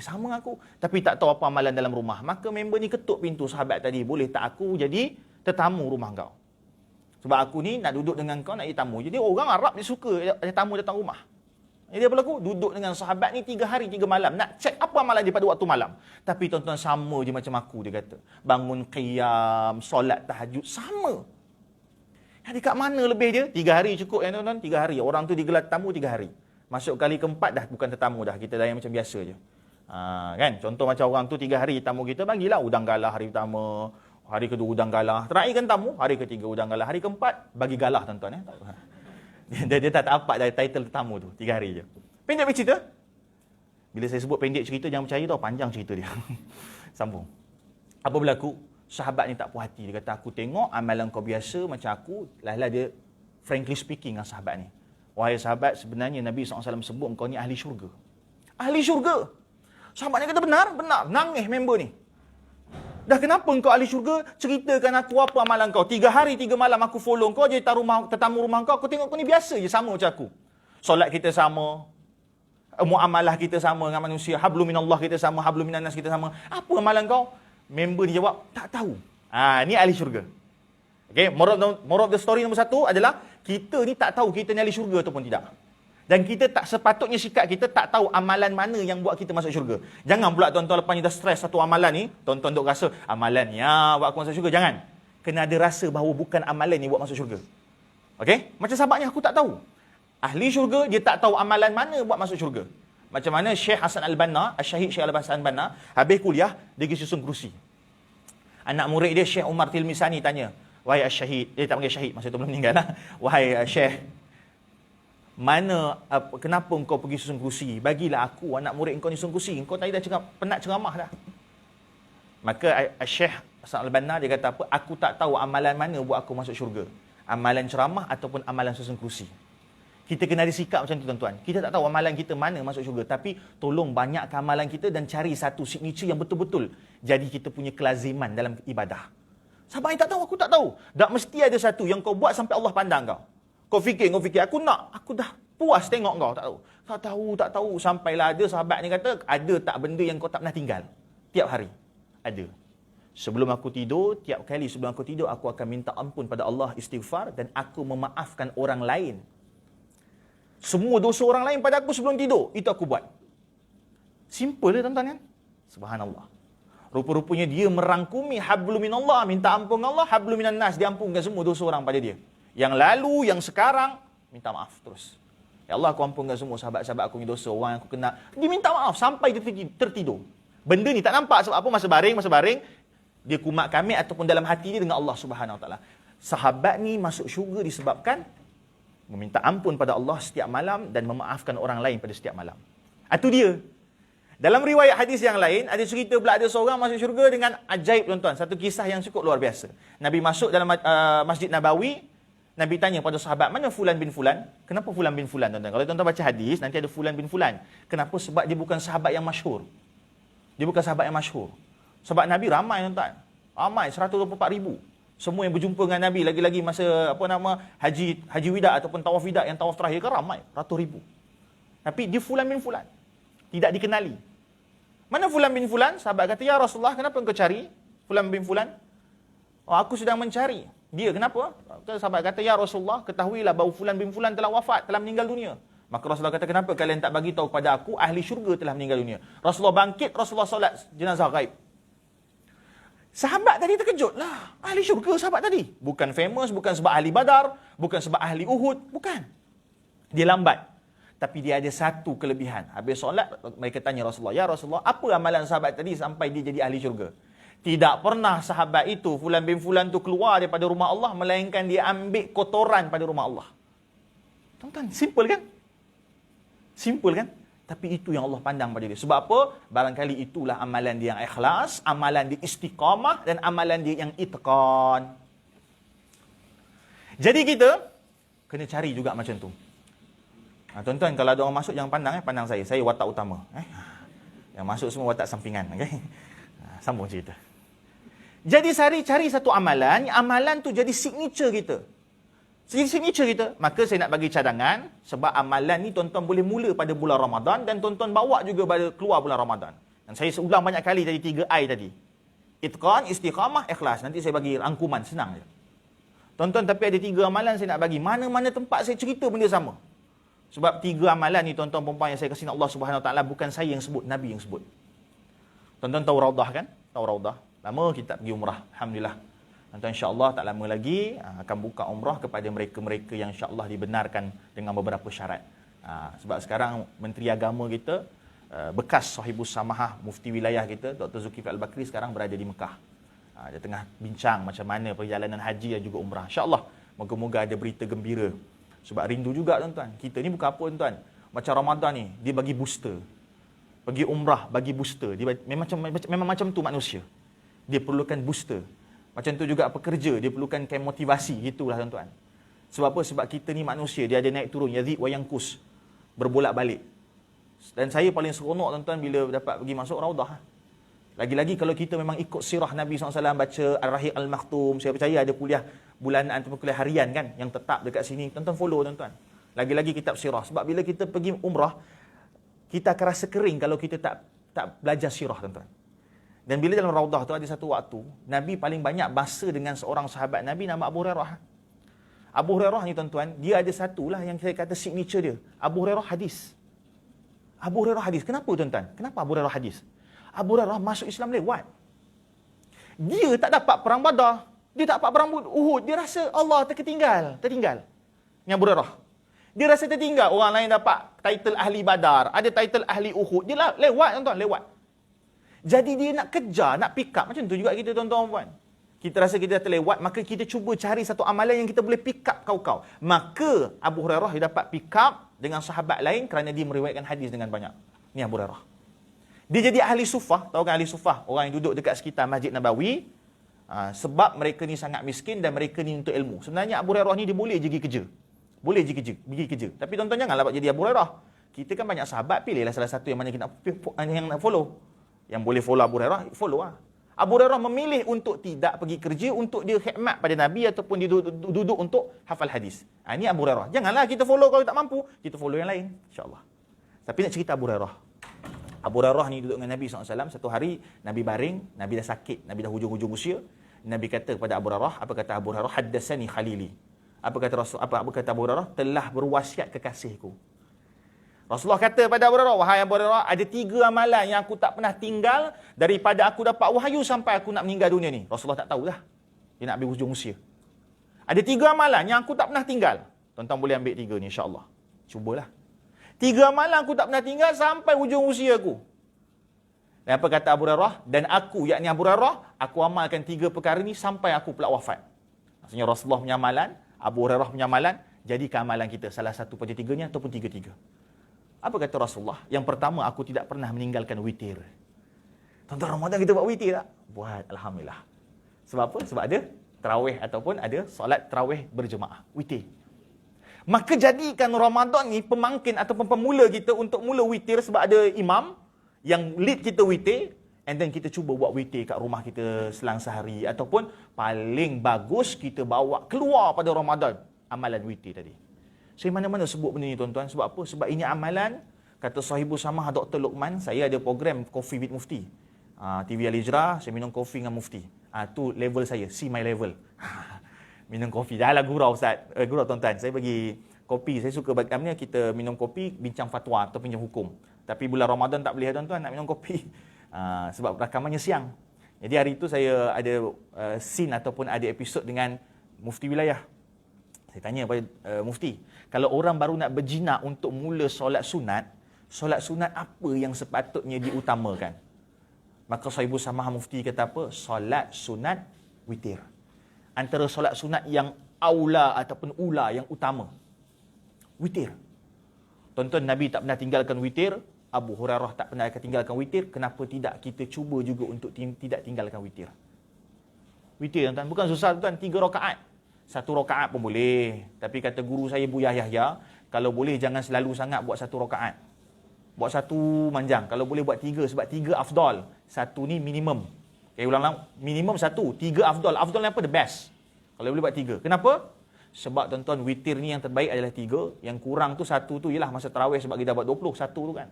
Sama aku. Tapi tak tahu apa amalan dalam rumah. Maka member ni ketuk pintu sahabat tadi. Boleh tak aku jadi tetamu rumah kau? Sebab aku ni nak duduk dengan kau, nak jadi tamu. Jadi orang Arab ni suka ada tamu datang rumah. Jadi apa berlaku? Duduk dengan sahabat ni 3 hari 3 malam. Nak cek apa amalan dia pada waktu malam. Tapi tuan-tuan sama je macam aku, dia kata. Bangun qiyam, solat tahajud, sama. Jadi kat mana lebih dia? 3 hari cukup ya tuan-tuan? 3 hari. Orang tu digelar tamu 3 hari. Masuk kali keempat dah bukan tetamu dah. Kita dah yang macam biasa je. Kan? Contoh macam orang tu 3 hari tamu kita, bagilah udang galah hari pertama. Hari kedua udang galah. Terakhir kan tamu. Hari ketiga udang galah. Hari keempat bagi galah tuan-tuan. Dia tak dapat dari title tetamu tu. 3 hari je. Pendek cerita. Bila saya sebut pendek cerita, jangan percaya tau. Panjang cerita dia. Sambung. Apa berlaku? Sahabat ni tak puas hati. Dia kata, aku tengok amalan kau biasa macam aku. Lah dia frankly speaking dengan sahabat ni. Wahai sahabat, sebenarnya Nabi SAW sebut kau ni ahli syurga. Ahli syurga. Sahabat ni kata, benar. Nangis member ni. Dah kenapa engkau ahli syurga? Ceritakan aku apa amalan kau. 3 hari 3 malam aku follow kau je tetamu rumah kau. Aku tengok kau ni biasa je, sama macam aku. Solat kita sama. Muamalah kita sama dengan manusia. Hablum minallah kita sama. Hablum minannas kita sama. Apa amalan kau? Member dia jawab, tak tahu. Ni ahli syurga. Okay, moral of the story nombor 1 adalah kita ni tak tahu kita ni ahli syurga ataupun tidak. Dan kita tak sepatutnya sikap kita tak tahu amalan mana yang buat kita masuk syurga. Jangan pula tuan-tuan lepas ni dah stres satu amalan ni, tuan-tuan duk rasa amalan ni buat aku masuk syurga. Jangan. Kena ada rasa bahawa bukan amalan ni buat masuk syurga. Okey? Macam sahabatnya aku tak tahu. Ahli syurga dia tak tahu amalan mana buat masuk syurga. Macam mana Syekh Hasan Al-Banna, Syahid Syekh Hasan Al-Banna, habis kuliah dia pergi susun kerusi. Anak murid dia Syekh Umar Tilmisani tanya, "Wahai Syahid," dia tak panggil Syahid masa tu belum meninggal lah. "Wahai Syekh, kenapa engkau pergi susun kerusi? Bagilah aku anak murid engkau ni susun kerusi. Engkau tadi dah penat ceramah dah." Maka Syekh Hasan Al-Banna dia kata apa? "Aku tak tahu amalan mana buat aku masuk syurga. Amalan ceramah ataupun amalan susun kerusi." Kita kena ada sikap macam tu tuan-tuan. Kita tak tahu amalan kita mana masuk syurga. Tapi tolong banyakkan amalan kita dan cari satu signature yang betul-betul jadi kita punya kelaziman dalam ibadah. Sahabat yang tak tahu, aku tak tahu. Tak mesti ada satu yang kau buat sampai Allah pandang kau. Kau fikir, aku dah puas tengok kau. Tak tahu. Sampailah ada sahabat ni kata, ada tak benda yang kau tak pernah tinggal? Tiap hari. Ada. Sebelum aku tidur, tiap kali sebelum aku tidur, aku akan minta ampun pada Allah, istighfar, dan aku memaafkan orang lain. Semua dosa orang lain pada aku sebelum tidur, itu aku buat. Simple dia tuan-tuan kan? Subhanallah. Rupa-rupanya dia merangkumi hablum minallah, minta ampun Allah, hablum minannas, dia ampunkan semua dosa orang pada dia. Yang lalu, yang sekarang, minta maaf terus. Ya Allah, aku ampunkan semua sahabat-sahabat aku ni dosa, orang yang aku kenal. Dia minta maaf sampai dia tertidur. Benda ni tak nampak sebab apa? Masa baring, dia kumat kamit ataupun dalam hati dia dengan Allah Subhanahu Wa Taala. Sahabat ni masuk syurga disebabkan meminta ampun pada Allah setiap malam dan memaafkan orang lain pada setiap malam. Itu dia. Dalam riwayat hadis yang lain, ada cerita pula ada seorang masuk syurga dengan ajaib tuan-tuan. Satu kisah yang cukup luar biasa. Nabi masuk dalam Masjid Nabawi, Nabi tanya pada sahabat, mana Fulan bin Fulan? Kenapa Fulan bin Fulan tuan-tuan? Kalau tuan-tuan baca hadis, nanti ada Fulan bin Fulan. Kenapa? Sebab dia bukan sahabat yang masyhur. Dia bukan sahabat yang masyhur. Sebab Nabi ramai tuan-tuan. Ramai, 124,000. Semua yang berjumpa dengan Nabi, lagi-lagi masa haji wida ataupun tawaf wida yang tawaf terakhir kan ramai, ratus ribu. Tapi dia Fulan bin Fulan. Tidak dikenali. Mana Fulan bin Fulan? Sahabat kata, "Ya Rasulullah, kenapa engkau cari Fulan bin Fulan?" "Oh, aku sedang mencari." "Dia kenapa?" Sahabat kata, "Ya Rasulullah, ketahuilah bahawa Fulan bin Fulan telah wafat, telah meninggal dunia." Maka Rasulullah kata, "Kenapa kalian tak bagi tahu kepada aku ahli syurga telah meninggal dunia?" Rasulullah bangkit, Rasulullah solat jenazah ghaib. Sahabat tadi terkejut lah. Ahli syurga sahabat tadi. Bukan famous, bukan sebab ahli Badar, bukan sebab ahli Uhud, bukan. Dia lambat. Tapi dia ada satu kelebihan. Habis solat, mereka tanya Rasulullah, "Ya Rasulullah, apa amalan sahabat tadi sampai dia jadi ahli syurga?" Tidak pernah sahabat itu, Fulan bin Fulan tu keluar daripada rumah Allah, melainkan dia ambil kotoran pada rumah Allah. Tuan-tuan, simple kan? Simple kan? Tapi itu yang Allah pandang pada dia. Sebab apa? Barangkali itulah amalan dia yang ikhlas, amalan dia istiqamah, dan amalan dia yang itqan. Jadi kita kena cari juga macam tu. Tuan-tuan, kalau ada orang masuk jangan pandang, pandang saya. Saya watak utama. Yang masuk semua watak sampingan. Okay? Sambung cerita. Jadi cari satu amalan, amalan tu jadi signature kita. Jadi signature kita, maka saya nak bagi cadangan, sebab amalan ni tuan-tuan boleh mula pada bulan Ramadan dan tuan-tuan bawa juga pada keluar bulan Ramadan. Dan saya ulang banyak kali tadi 3I tadi. Itqan, istiqamah, ikhlas. Nanti saya bagi rangkuman, senang je. Tuan-tuan, tapi ada 3 amalan saya nak bagi. Mana-mana tempat saya cerita benda sama. Sebab 3 amalan ni tuan-tuan perempuan yang saya kasih Allah Subhanahu Wa Taala, bukan saya yang sebut, Nabi yang sebut. Tuan-tuan tahu Raudah kan? Tahu Raudah. Lama kita pergi umrah, alhamdulillah. Tuan-tuan, insya-Allah tak lama lagi akan buka umrah kepada mereka-mereka yang insya-Allah dibenarkan dengan beberapa syarat. Sebab sekarang Menteri Agama kita, bekas Sahibus Samahah Mufti Wilayah kita, Dr. Zulkifli Al-Bakri sekarang berada di Mekah. Dia tengah bincang macam mana perjalanan haji dan juga umrah. Insya-Allah moga-moga ada berita gembira. Sebab rindu juga tuan-tuan. Kita ni bukan apa tuan-tuan. Macam Ramadan ni, dia bagi booster. Pergi umrah bagi booster. Dia memang macam tu manusia. Dia perlukan booster. Macam tu juga pekerja, dia perlukan motivasi. Itulah tuan-tuan. Sebab apa? Sebab kita ni manusia, dia ada naik turun, yazid wa yankus, berbolak balik. Dan saya paling seronok tuan-tuan bila dapat pergi masuk Raudah. Lagi-lagi kalau kita memang ikut sirah Nabi SAW, baca Al-Rahiq Al-Maktum, saya percaya ada kuliah bulanan ataupun kuliah harian kan, yang tetap dekat sini. Tuan-tuan follow tuan-tuan. Lagi-lagi kitab sirah. Sebab bila kita pergi umrah, kita akan rasa kering kalau kita tak belajar sirah tuan-tuan. Dan bila dalam Raudah tu ada satu waktu, Nabi paling banyak bahasa dengan seorang sahabat Nabi nama Abu Hurairah. Abu Hurairah ni tuan-tuan, dia ada satulah yang saya kata signature dia. Abu Hurairah hadis. Abu Hurairah hadis. Kenapa tuan-tuan? Kenapa Abu Hurairah hadis? Abu Hurairah masuk Islam lewat. Dia tak dapat perang Badar. Dia tak dapat perang Uhud. Dia rasa Allah tertinggal. Ni Abu Hurairah. Dia rasa tertinggal. Orang lain dapat title ahli Badar. Ada title ahli Uhud. Dia lewat tuan-tuan. Lewat. Jadi dia nak kejar, nak pick up. Macam tu juga kita tuan-tuan puan. Kita rasa kita dah terlewat, maka kita cuba cari satu amalan yang kita boleh pick up kau-kau. Maka Abu Hurairah dia dapat pick up dengan sahabat lain kerana dia meriwayatkan hadis dengan banyak. Ni Abu Hurairah. Dia jadi ahli sufah. Tahu kan ahli sufah? Orang yang duduk dekat sekitar Masjid Nabawi. Sebab mereka ni sangat miskin dan mereka ni untuk ilmu. Sebenarnya Abu Hurairah ni dia boleh je pergi kerja. Boleh je pergi kerja. Tapi tuan-tuan janganlah buat jadi Abu Hurairah. Kita kan banyak sahabat, pilihlah salah satu yang mana kita nak follow. Yang boleh follow Abu Hurairah, follow lah. Abu Hurairah memilih untuk tidak pergi kerja, untuk dia khidmat pada Nabi ataupun dia duduk untuk hafal hadis. Ini Abu Hurairah. Janganlah kita follow kalau tak mampu, kita follow yang lain, insya-Allah. Tapi nak cerita Abu Hurairah. Abu Hurairah ni duduk dengan Nabi SAW. Satu hari, Nabi baring, Nabi dah sakit, Nabi dah hujung-hujung usia. Nabi kata kepada Abu Hurairah, apa kata Abu Hurairah? Haddatsani Khalili. Apa kata Abu Hurairah? Telah berwasiat kekasihku. Rasulullah kata pada Abu Hurairah, wahai Abu Hurairah, ada 3 amalan yang aku tak pernah tinggal daripada aku dapat wahyu sampai aku nak meninggal dunia ni. Rasulullah tak tahu dah. Dia nak ambil hujung usia. Ada 3 amalan yang aku tak pernah tinggal. Tuan-tuan boleh ambil 3 ni insya-Allah. Cubalah. 3 amalan aku tak pernah tinggal sampai hujung usia aku. Dan apa kata Abu Hurairah? Dan aku, yakni Abu Hurairah, aku amalkan 3 perkara ni sampai aku pula wafat. Maksudnya Rasulullah punya amalan, Abu Hurairah punya amalan, jadi amalan kita salah satu pada 3-nya ataupun 3-3. Apa kata Rasulullah? Yang pertama, aku tidak pernah meninggalkan witir. Tuan-tuan, Ramadan kita buat witir tak? Buat, Alhamdulillah. Sebab apa? Sebab ada tarawih ataupun ada solat tarawih berjemaah. Witir. Maka jadikan Ramadan ni pemangkin ataupun pemula kita untuk mula witir sebab ada imam yang lead kita witir. And then kita cuba buat witir kat rumah kita selang sehari. Ataupun paling bagus kita bawa keluar pada Ramadan amalan witir tadi. Saya mana-mana sebut benda ni tuan-tuan. Sebab apa? Sebab ini amalan, kata Sahibu Samah Dr. Luqman, saya ada program Coffee with Mufti. TV Al-Hijrah, saya minum kopi dengan Mufti. Tu level saya, see my level. Minum kopi. Dah lah gurau Ustaz. Gurau tuan-tuan. Saya bagi kopi. Saya suka bagiannya kita minum kopi, bincang fatwa atau bincang hukum. Tapi bulan Ramadan tak boleh tuan-tuan nak minum kopi. Sebab rakamannya siang. Jadi hari itu saya ada scene ataupun ada episod dengan Mufti Wilayah. Saya tanya pada Mufti, kalau orang baru nak berjinak untuk mula solat sunat apa yang sepatutnya diutamakan? Maka Sahibu Samah Mufti kata apa? Solat sunat witir. Antara solat sunat yang aula ataupun ula yang utama. Witir. Tuan-tuan, Nabi tak pernah tinggalkan witir. Abu Hurairah tak pernah tinggalkan witir. Kenapa tidak kita cuba juga untuk tidak tinggalkan witir? Witir tuan-tuan, bukan susah tuan-tuan. 3 rakaat. 1 rakaat pun boleh. Tapi kata guru saya Buya Yahya, kalau boleh jangan selalu sangat buat 1 rakaat. Buat 1 manjang. Kalau boleh buat 3 sebab 3 afdal. 1 ni minimum. Okay, ulang-ulang. Minimum 1. 3 afdal. Afdal apa? The best. Kalau boleh buat 3. Kenapa? Sebab tuan-tuan, witir ni yang terbaik adalah 3. Yang kurang tu 1 tu ialah masa tarawih sebab kita buat 20. 1 tu kan.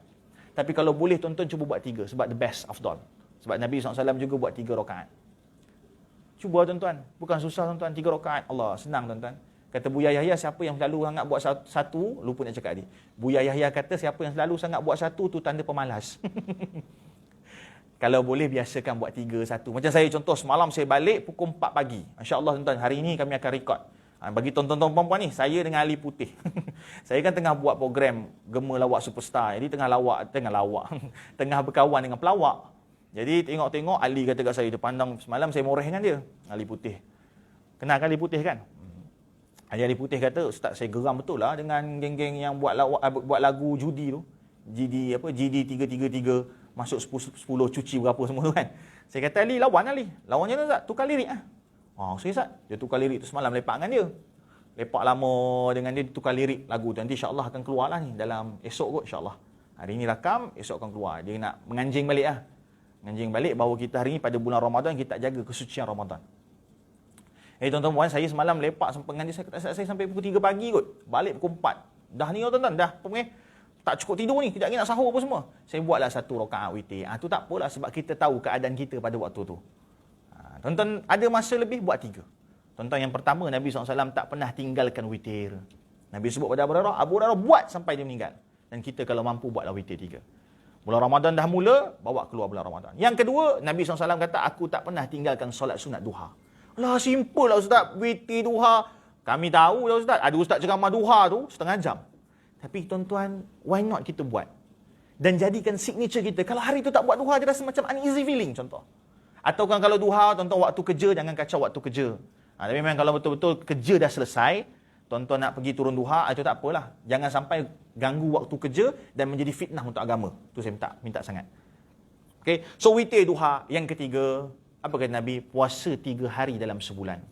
Tapi kalau boleh tuan-tuan cuba buat 3. Sebab the best afdal. Sebab Nabi SAW juga buat 3 rakaat. Cuba tuan-tuan. Bukan susah tuan-tuan. 3 rakaat. Allah, senang tuan-tuan. Kata Buya Yahya, siapa yang selalu sangat buat 1, lupa nak cakap tadi. Buya Yahya kata, siapa yang selalu sangat buat 1 tu tanda pemalas. Kalau boleh, biasakan buat 3, 1. Macam saya contoh, semalam saya balik pukul 4 pagi. InsyaAllah tuan-tuan, hari ini kami akan rekod. Bagi tuan-tuan perempuan ni, saya dengan Ali Putih. Saya kan tengah buat program Gema Lawak Superstar. Jadi tengah tengah berkawan dengan pelawak. Jadi tengok-tengok Ali kata kat saya, dia pandang semalam saya moreh dengan dia. Ali Putih. Kenal kan Ali Putih kan? Ali Putih kata, Ustaz saya geram betul lah dengan geng-geng yang buat lagu judi tu. GD 333 masuk 10 cuci berapa semua tu kan. Saya kata Ali, lawan Ali. Lawannya tu Ustaz, tukar lirik ah. Saya Ustaz, dia tukar lirik tu semalam lepak dengan dia. Lepak lama dengan dia, tukar lirik lagu tu. Nanti insya-Allah akan keluar lah ni dalam esok kot insya-Allah. Hari ni rakam, esok akan keluar. Dia nak menganjing balik lah. Anjing balik bahawa kita hari ni pada bulan Ramadan kita jaga kesucian Ramadan. Tuan-tuan puan, saya semalam lepak sampai ngaji saya sampai pukul 3 pagi kot. Balik pukul 4. Dah ni tuan-tuan, dah tak cukup tidur ni. Kejap lagi nak sahur apa semua. Saya buatlah 1 rakaat witir. Tu tak apalah sebab kita tahu keadaan kita pada waktu tu. Tuan-tuan ada masa lebih buat 3. Tuan-tuan, yang pertama Nabi SAW tak pernah tinggalkan witir. Nabi sebut pada Abu Hurairah buat sampai dia meninggal. Dan kita kalau mampu buatlah witir 3. Bulan Ramadan dah mula, bawa keluar bulan Ramadan. Yang kedua, Nabi SAW kata, aku tak pernah tinggalkan solat sunat duha. Lah, simple lah Ustaz, witir duha. Kami tahu lah Ustaz, ada Ustaz ceramah duha tu setengah jam. Tapi tuan-tuan, why not kita buat? Dan jadikan signature kita. Kalau hari tu tak buat duha, dia rasa macam uneasy feeling contoh. Atau kan kalau duha, tuan-tuan waktu kerja, jangan kacau waktu kerja. Tapi memang kalau betul-betul kerja dah selesai, tuan-tuan nak pergi turun duha, itu tak apalah. Jangan sampai ganggu waktu kerja dan menjadi fitnah untuk agama. Tu saya minta sangat. Okay, so witir duha. Yang ketiga, apa kata Nabi? Puasa 3 hari dalam sebulan.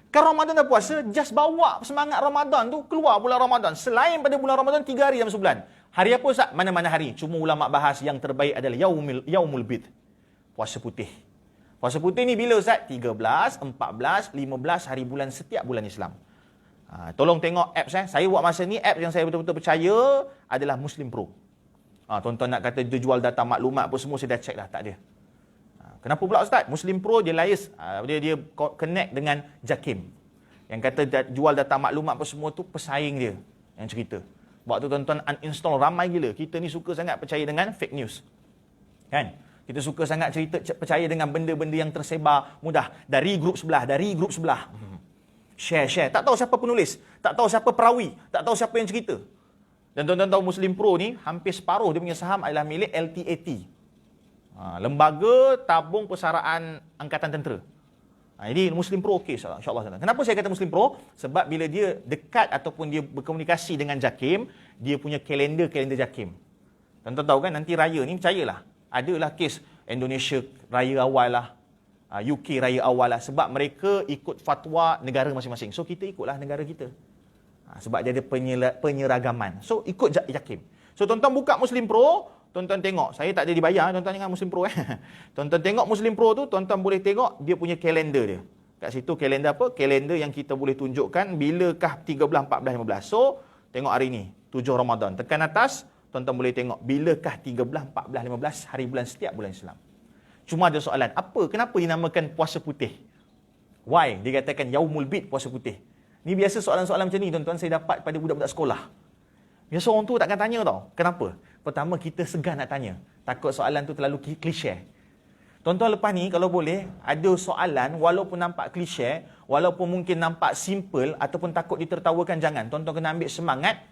Kan Ramadan dah puasa, just bawa semangat Ramadan tu keluar bulan Ramadan. Selain pada bulan Ramadan, 3 hari dalam sebulan. Hari apa Ustaz? Mana-mana hari. Cuma ulama bahas yang terbaik adalah Yaumul Bid. Puasa putih. Puasa putih ni bila Ustaz? 13, 14, 15 hari bulan setiap bulan Islam. Tolong tengok apps saya buat masa ni, apps yang saya betul-betul percaya adalah Muslim Pro. Tuan-tuan nak kata dia jual data maklumat apa semua, saya dah check dah, tak ada. Kenapa pula Ustaz? Muslim Pro dia liaise, dia connect dengan JAKIM. Yang kata jual data maklumat apa semua tu pesaing dia yang cerita. Waktu tuan-tuan uninstall ramai gila. Kita ni suka sangat percaya dengan fake news. Kan? Kita suka sangat percaya dengan benda-benda yang tersebar mudah dari grup sebelah, Share. Tak tahu siapa penulis, tak tahu siapa perawi, tak tahu siapa yang cerita. Dan tuan-tuan tahu Muslim Pro ni hampir separuh dia punya saham adalah milik LTAT. Lembaga Tabung Persaraan Angkatan Tentera. Jadi Muslim Pro okey insya-Allah. Kenapa saya kata Muslim Pro? Sebab bila dia dekat ataupun dia berkomunikasi dengan JAKIM, dia punya kalender JAKIM. Tuan-tuan tahu kan nanti raya ni percayalah. Adalah kes Indonesia raya awal lah, UK raya awal lah, sebab mereka ikut fatwa negara masing-masing. So kita ikutlah negara kita. Sebab dia ada penyeragaman. So ikut JAKIM. So tuan-tuan buka Muslim Pro, tuan-tuan tengok. Saya tak ada dibayar tuan-tuan dengan Muslim Pro. Tuan-tuan tengok Muslim Pro tu, tuan-tuan boleh tengok dia punya kalender dia. Kat situ kalender apa? Kalender yang kita boleh tunjukkan bilakah 13, 14, 15. So tengok hari ni 7 Ramadan. Tekan atas, tuan-tuan boleh tengok bilakah 13, 14, 15 hari bulan setiap bulan Islam. Cuma ada soalan, kenapa dinamakan puasa putih? Why? Dia katakan Yaumul Bid, puasa putih. Ni biasa soalan-soalan macam ni tuan-tuan saya dapat pada budak-budak sekolah. Biasa orang tu takkan tanya tau. Kenapa? Pertama, kita segan nak tanya. Takut soalan tu terlalu klise. Tuan-tuan lepas ni kalau boleh, ada soalan walaupun nampak klise, walaupun mungkin nampak simple ataupun takut ditertawakan, jangan. Tuan-tuan kena ambil semangat.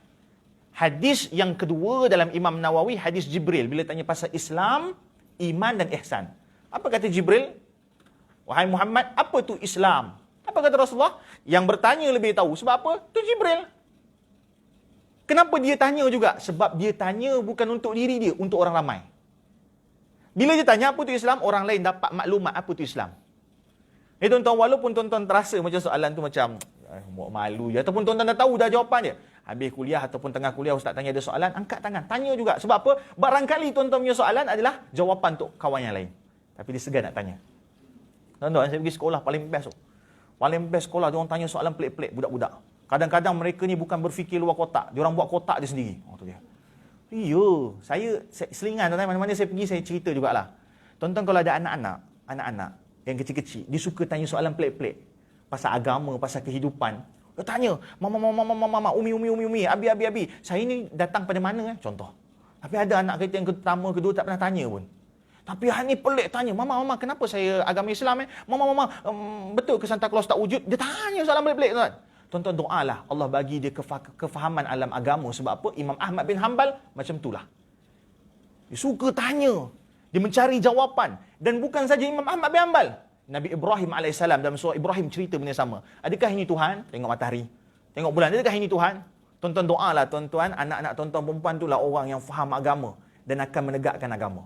Hadis yang kedua dalam Imam Nawawi, hadis Jibril. Bila tanya pasal Islam, iman dan ihsan. Apa kata Jibril? Wahai Muhammad, apa tu Islam? Apa kata Rasulullah? Yang bertanya lebih tahu. Sebab apa? Tu Jibril. Kenapa dia tanya juga? Sebab dia tanya bukan untuk diri dia, untuk orang ramai. Bila dia tanya apa tu Islam, orang lain dapat maklumat apa tu Islam. Tuan-tuan, walaupun tuan-tuan terasa macam soalan tu macam buat malu je, ataupun tuan-tuan dah tahu dah jawapan dia. Habis kuliah ataupun tengah kuliah ustaz tanya ada soalan, angkat tangan, tanya juga. Sebab apa? Barangkali tuan-tuan punya soalan adalah jawapan untuk kawan yang lain. Tapi dia segan nak tanya. Tuan-tuan, saya pergi sekolah paling best tu. Paling best sekolah, dia orang tanya soalan pelik-pelik budak-budak. Kadang-kadang mereka ni bukan berfikir luar kotak. Dia orang buat kotak dia sendiri. Tu dia. Saya selingan tuan-tuan, mana-mana saya pergi saya cerita jugalah. Tuan-tuan kalau ada anak-anak yang kecil-kecil, dia suka tanya soalan pelik-pelik. Pasal agama, pasal kehidupan. Dia tanya, mama, umi, abi. Saya ni datang pada mana contoh. Tapi ada anak kita yang pertama, kedua tak pernah tanya pun. Tapi hari ni pelik tanya, mama, kenapa saya agama Islam Mama, betul ke Santa Claus tak wujud? Dia tanya soalan pelik-pelik tuan. Tuan-tuan doalah Allah bagi dia kefahaman alam agama. Sebab apa? Imam Ahmad bin Hanbal macam itulah. Dia suka tanya. Dia mencari jawapan. Dan bukan saja Imam Ahmad bin Hanbal. Nabi Ibrahim AS dalam surah Ibrahim cerita benda sama. Adakah ini Tuhan? Tengok matahari. Tengok bulan. Adakah ini Tuhan? Tuan-tuan doalah tuan-tuan. Anak-anak tuan-tuan perempuan itulah orang yang faham agama. Dan akan menegakkan agama.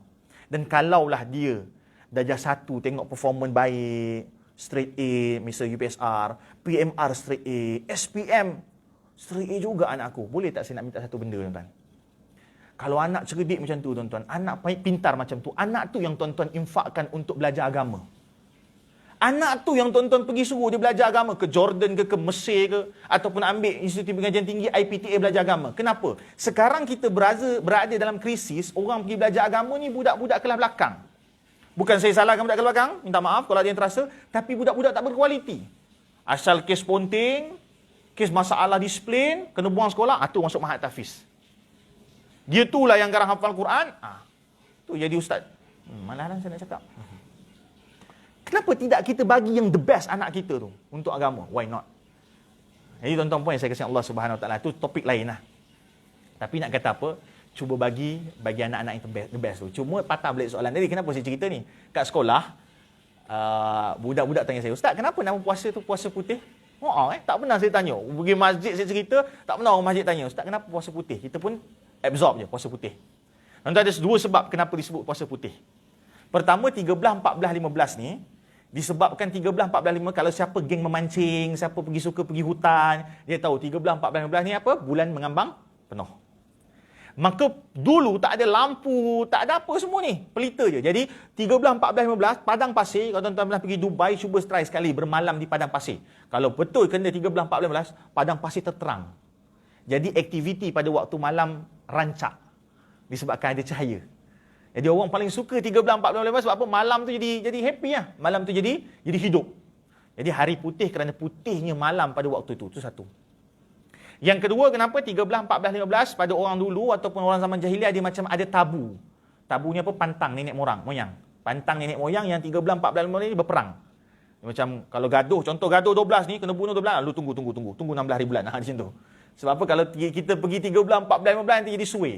Dan kalaulah dia darjah 1 tengok performance baik, straight A, misal UPSR, PMR straight A, SPM straight A juga anak aku. Boleh tak saya nak minta satu benda tuan-tuan? Kalau anak cerdik macam tu tuan-tuan, anak pintar macam tu, anak tu yang tuan-tuan infakkan untuk belajar agama. Anak tu yang tuan-tuan pergi suruh dia belajar agama ke Jordan ke Mesir ke, ataupun ambil Institut Pengajian Tinggi IPTA belajar agama. Kenapa? Sekarang kita berada dalam krisis, orang pergi belajar agama ni budak-budak kelas belakang. Bukan saya salahkan budak kelas belakang, minta maaf kalau ada yang terasa, tapi budak-budak tak berkualiti. Asal kes ponting, kes masalah disiplin, kena buang sekolah, tu masuk Mahat Tafiz. Dia tu lah yang garang hafal Quran, tu jadi ustaz. Malah saya nak cakap. Kenapa tidak kita bagi yang the best anak kita tu untuk agama? Why not? Jadi tuan-tuan puan yang saya kasih Allah Subhanahu Wa Taala, tu topik lain lah. Tapi nak kata apa? Cuba bagi anak-anak yang the best tu. Cuma patah balik soalan tadi, kenapa saya cerita ni? Kat sekolah, budak-budak tanya saya, Ustaz, kenapa nama puasa tu puasa putih? Tak pernah saya tanya. Pergi masjid saya cerita, tak pernah orang masjid tanya, Ustaz, kenapa puasa putih? Kita pun absorb je puasa putih. Nanti ada dua sebab kenapa disebut puasa putih. Pertama, 13, 14, 15 ni, disebabkan 13, 14, 15, kalau siapa geng memancing, siapa suka pergi hutan, dia tahu 13, 14, 15 ni apa? Bulan mengambang penuh. Maka dulu tak ada lampu, tak ada apa semua ni, pelita je. Jadi 13, 14, 15, padang pasir, kalau tuan-tuan pernah pergi Dubai, cuba try sekali bermalam di padang pasir. Kalau betul kena 13, 14, 15, padang pasir terterang. Jadi aktiviti pada waktu malam rancak disebabkan ada cahaya. Jadi orang paling suka 13, 14, 15 sebab apa? Malam tu jadi happy lah. Malam tu jadi hidup. Jadi hari putih kerana putihnya malam pada waktu itu. Itu satu. Yang kedua, kenapa 13, 14, 15 pada orang dulu ataupun orang zaman jahiliah dia macam ada tabu. Tabunya apa? Pantang nenek moyang. Pantang nenek moyang yang 13, 14, 15 ni berperang. Macam kalau gaduh, contoh gaduh 12 ni, kena bunuh 12, lu tunggu 16 hari bulan. Macam tu. Sebab apa? Kalau kita pergi 13, 14, 15 nanti jadi suai.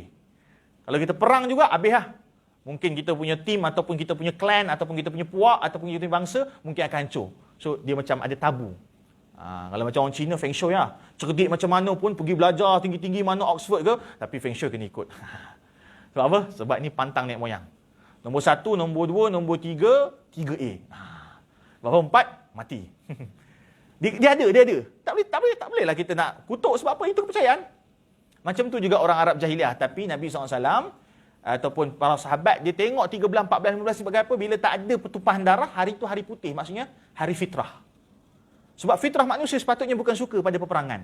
Kalau kita perang juga, habis lah. Mungkin kita punya tim ataupun kita punya clan ataupun kita punya puak ataupun kita punya bangsa mungkin akan hancur. So dia macam ada tabu. Kalau macam orang Cina Feng Shui lah. Cerdik macam mana pun pergi belajar tinggi-tinggi mana Oxford ke, tapi Feng Shui kena ikut. Sebab apa? Sebab ni pantang nenek moyang. Nombor 1, nombor 2, nombor 3, 3A. Nombor 4, mati. Dia ada. Tak boleh lah kita nak kutuk sebab apa? Itu kepercayaan. Macam tu juga orang Arab jahiliah. Tapi Nabi SAW ataupun para sahabat, dia tengok 13, 14, 15 sebagai apa? Bila tak ada pertumpahan darah, hari tu hari putih. Maksudnya, hari fitrah. Sebab fitrah manusia sepatutnya bukan suka pada peperangan.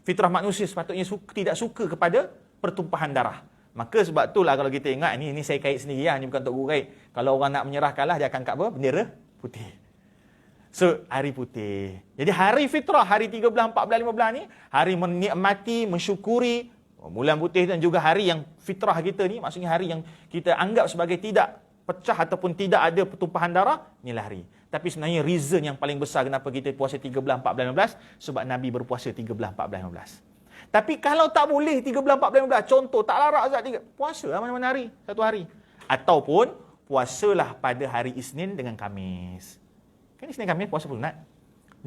Fitrah manusia sepatutnya tidak suka kepada pertumpahan darah. Maka sebab itulah kalau kita ingat, ni saya kait sendiri lah, ni bukan untuk guru kait. Kalau orang nak menyerah kalah, dia akan angkat apa? Bendera putih. So, hari putih. Jadi hari fitrah, hari 13, 14, 15 ni, hari menikmati, mensyukuri bulan putih dan juga hari yang fitrah kita ni, maksudnya hari yang kita anggap sebagai tidak pecah ataupun tidak ada pertumpahan darah, inilah hari. Tapi sebenarnya reason yang paling besar kenapa kita puasa 13, 14, 15, sebab Nabi berpuasa 13, 14, 15. Tapi kalau tak boleh 13, 14, 15, contoh tak larat Azad, puasa lah mana-mana hari, satu hari. Ataupun puasalah pada hari Isnin dengan Khamis. Kan Isnin Khamis puasa sunat.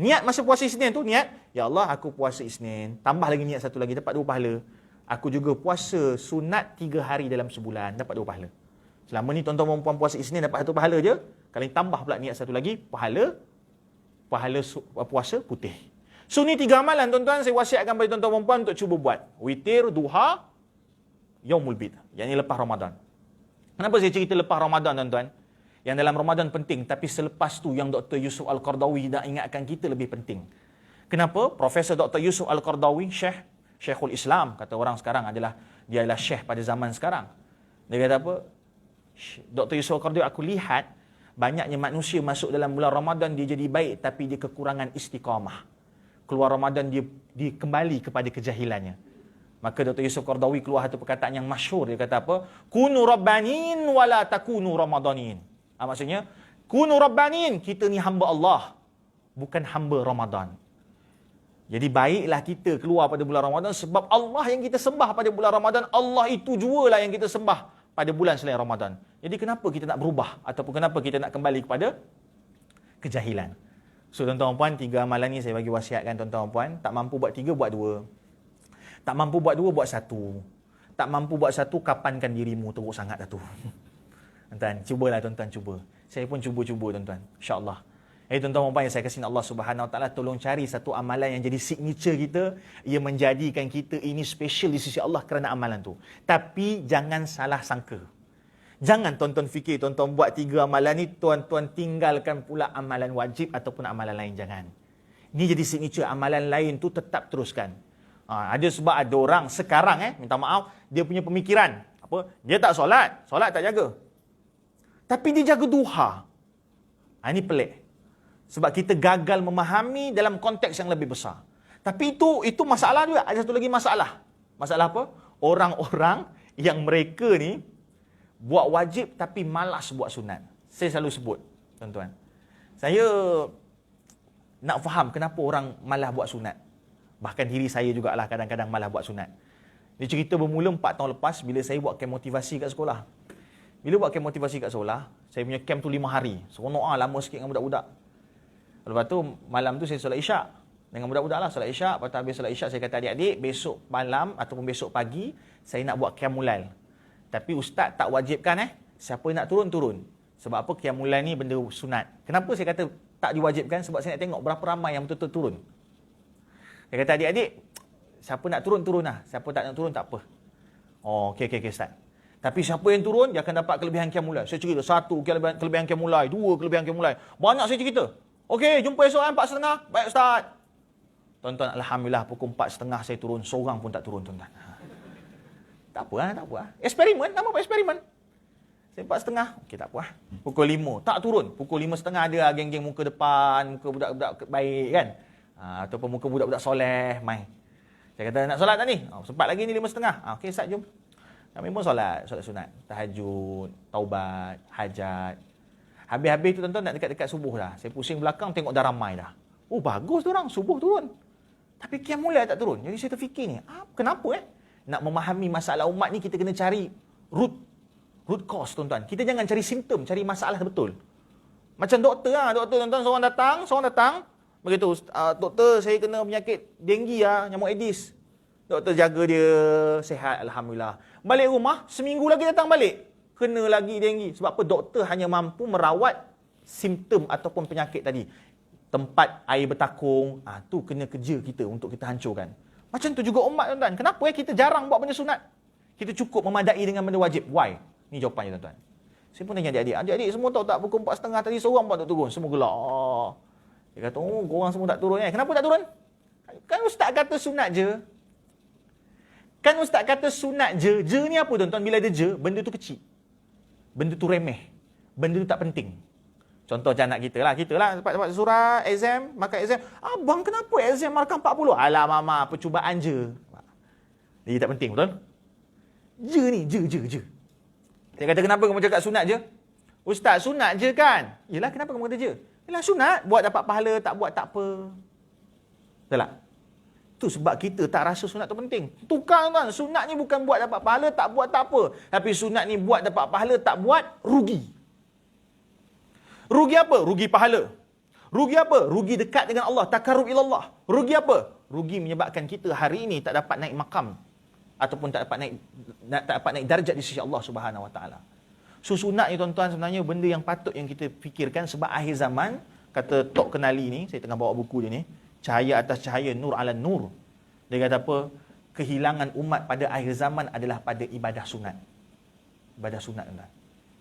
Niat masa puasa Isnin tu, niat, ya Allah aku puasa Isnin, tambah lagi niat satu lagi, dapat 2 pahala. Aku juga puasa sunat 3 hari dalam sebulan, dapat 2 pahala. Selama ni tuan-tuan perempuan puasa Isnin dapat 1 pahala je. Kalau tambah pula niat satu lagi, pahala puasa putih. So ni 3 amalan tuan-tuan, saya wasiatkan bagi tuan-tuan perempuan untuk cuba buat. Witir, duha, yaumul bid. Yang ni lepas Ramadan. Kenapa saya cerita lepas Ramadan tuan-tuan? Yang dalam Ramadan penting, tapi selepas tu yang Dr. Yusuf Al-Qardawi nak ingatkan kita lebih penting. Kenapa? Profesor Dr. Yusuf Al-Qardawi, Syekhul Islam, kata orang sekarang dia adalah syekh pada zaman sekarang. Dia kata apa? Dr. Yusuf Al-Qardawi, aku lihat banyaknya manusia masuk dalam bulan Ramadan dia jadi baik tapi dia kekurangan istiqamah. Keluar Ramadan dia kembali kepada kejahilannya. Maka Dr. Yusuf Al-Qardawi keluar satu perkataan yang masyhur, dia kata apa? Kunu rabbanin wala takunu ramadanin. Maksudnya, kunu rabbanin, kita ni hamba Allah, bukan hamba Ramadan. Jadi baiklah kita keluar pada bulan Ramadan sebab Allah yang kita sembah pada bulan Ramadan, Allah itu jualah yang kita sembah pada bulan selain Ramadan. Jadi kenapa kita nak berubah ataupun kenapa kita nak kembali kepada kejahilan? So tuan-tuan puan, 3 amalan ni saya bagi wasiatkan tuan-tuan puan, tak mampu buat 3 buat 2. Tak mampu buat 2 buat 1. Tak mampu buat 1 kapankan dirimu teruk sangat dah tu. Tuan-tuan, cubalah tuan-tuan cuba. Saya pun cuba-cuba tuan-tuan. Insya-Allah. Tuan-tuan puan yang saya kasih Allah Subhanahu Wa Taala, tolong cari satu amalan yang jadi signature kita, ia menjadikan kita ini special di sisi Allah kerana amalan tu. Tapi jangan salah sangka. Jangan tuan-tuan fikir tuan-tuan buat 3 amalan ni, tuan-tuan tinggalkan pula amalan wajib ataupun amalan lain. Jangan. Ini jadi signature, amalan lain tu tetap teruskan. Ada sebab ada orang sekarang minta maaf, dia punya pemikiran apa? Dia tak solat tak jaga. Tapi dia jaga duha. Ini pelik. Sebab kita gagal memahami dalam konteks yang lebih besar. Tapi itu masalah juga. Ada satu lagi masalah. Masalah apa? Orang-orang yang mereka ni buat wajib tapi malas buat sunat. Saya selalu sebut, tuan-tuan. Saya nak faham kenapa orang malas buat sunat. Bahkan diri saya jugalah kadang-kadang malas buat sunat. Dia cerita bermula 4 tahun lepas bila saya buat camp motivasi kat sekolah. Bila buat camp motivasi kat sekolah, saya punya camp tu 5 hari. Seronok lama sikit dengan budak-budak. Lepas tu, malam tu saya solat isyak. Dengan budak-budak lah, solat isyak. Lepas tu habis solat isyak, saya kata adik-adik, besok malam ataupun besok pagi, saya nak buat qiyamulail. Tapi ustaz tak wajibkan siapa yang nak turun. Sebab apa? Qiyamulail ni benda sunat. Kenapa saya kata tak diwajibkan? Sebab saya nak tengok berapa ramai yang betul-betul turun. Saya kata adik-adik, siapa nak turun lah. Siapa tak nak turun, tak apa. Oh, okey ustaz. Tapi siapa yang turun, dia akan dapat kelebihan qiyamulail. Saya cerita, 1 kelebihan qiyamulail, 2 kelebihan qiyamulail. Banyak saya cerita. Okey, jumpa esok 4:30. Baik ustaz. Tuan-tuan, alhamdulillah pukul 4:30 saya turun. Seorang pun tak turun, tuan-tuan. Tak apa. Eksperimen, nama apa eksperimen? Saya 4:30. Okey, tak apa. Pukul 5, tak turun. Pukul 5:30 ada geng-geng muka depan, muka budak-budak baik kan? Ataupun muka budak-budak soleh, mai. Saya kata nak solat tak ni? Sempat lagi ni 5:30. Okey, ustaz jom. Kami pun solat sunat, tahajud, taubat, hajat. Habis-habis tu tuan-tuan nak dekat-dekat subuh dah. Saya pusing belakang tengok dah ramai dah. Oh bagus tu orang, subuh turun. Tapi qiyamulail tak turun. Jadi saya terfikir ni, kenapa Nak memahami masalah umat ni kita kena cari root cause tuan-tuan. Kita jangan cari simptom, cari masalah betul. Macam doktor tuan-tuan, seorang datang. Begitu, doktor saya kena penyakit denggi nyamuk Aedes. Doktor jaga dia sihat, alhamdulillah. Balik rumah, seminggu lagi datang balik. Kena lagi denggi. Sebab apa? Doktor hanya mampu merawat simptom ataupun penyakit tadi. Tempat air bertakung, tu kena kerja kita untuk kita hancurkan. Macam tu juga umat tuan-tuan. Kenapa kita jarang buat benda sunat? Kita cukup memadai dengan benda wajib. Why? Ni jawapannya tuan-tuan. Saya pun tanya adik-adik. Adik-adik semua tahu tak pukul 4:30 tadi seorang pun tak turun. Semua gelak. Dia kata, korang semua tak turun. Kenapa tak turun? Kan ustaz kata sunat je. Kan ustaz kata sunat je. Je ni apa tuan-tuan? Bila ada je, benda tu kecil. Benda tu remeh. Benda tu tak penting. Contoh macam anak kita lah. Dapat surat, exam, makan exam. Abang kenapa exam markah 40? Alah mama, percubaan je. Jadi tak penting betul? Je ni, je. Saya kata kenapa kamu cakap sunat je? Ustaz, sunat je kan? Yelah, kenapa kamu kata je? Yelah sunat, buat dapat pahala, tak buat tak apa. Betul tak? Itu sebab kita tak rasa sunat tu penting. Tukar kan, sunat ni bukan buat dapat pahala, tak buat tak apa. Tapi sunat ni buat dapat pahala, tak buat, rugi. Rugi apa? Rugi pahala. Rugi apa? Rugi dekat dengan Allah, takarrub ilallah. Rugi apa? Rugi menyebabkan kita hari ini tak dapat naik makam ataupun tak dapat naik darjat di sisi Allah Subhanahu Wa Taala. So sunat ni tuan-tuan sebenarnya benda yang patut yang kita fikirkan sebab akhir zaman, kata Tok Kenali ni, saya tengah bawa buku dia ni, cahaya atas cahaya, nur ala nur. Dia kata apa? Kehilangan umat pada akhir zaman adalah pada ibadah sunat. Ibadah sunat tuan-tuan.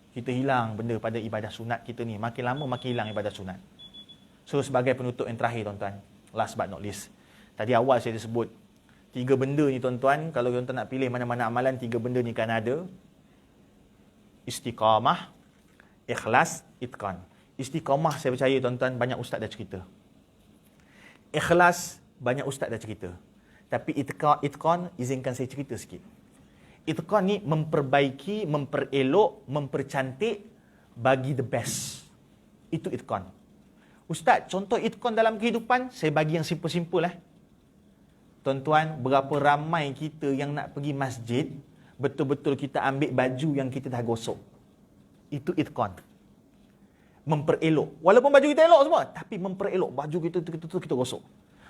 Kita hilang benda pada ibadah sunat kita ni. Makin lama makin hilang ibadah sunat. So sebagai penutup yang terakhir tuan-tuan, last but not least. Tadi awal saya disebut 3 benda ni tuan-tuan, kalau tuan-tuan nak pilih mana-mana amalan, 3 benda ni kan ada. Istiqamah, ikhlas, itqan. Istiqamah saya percaya tuan-tuan banyak ustaz dah cerita. Ikhlas banyak ustaz dah cerita. Tapi itqan izinkan saya cerita sikit. Itqan ni memperbaiki, memperelok, mempercantik bagi the best. Itu itqan. Ustaz, contoh itqan dalam kehidupan, saya bagi yang simple-simple Tuan-tuan, berapa ramai kita yang nak pergi masjid, betul-betul kita ambil baju yang kita dah gosok. Itu itqan. Memperelok. Walaupun baju kita elok semua, tapi memperelok baju kita gosok.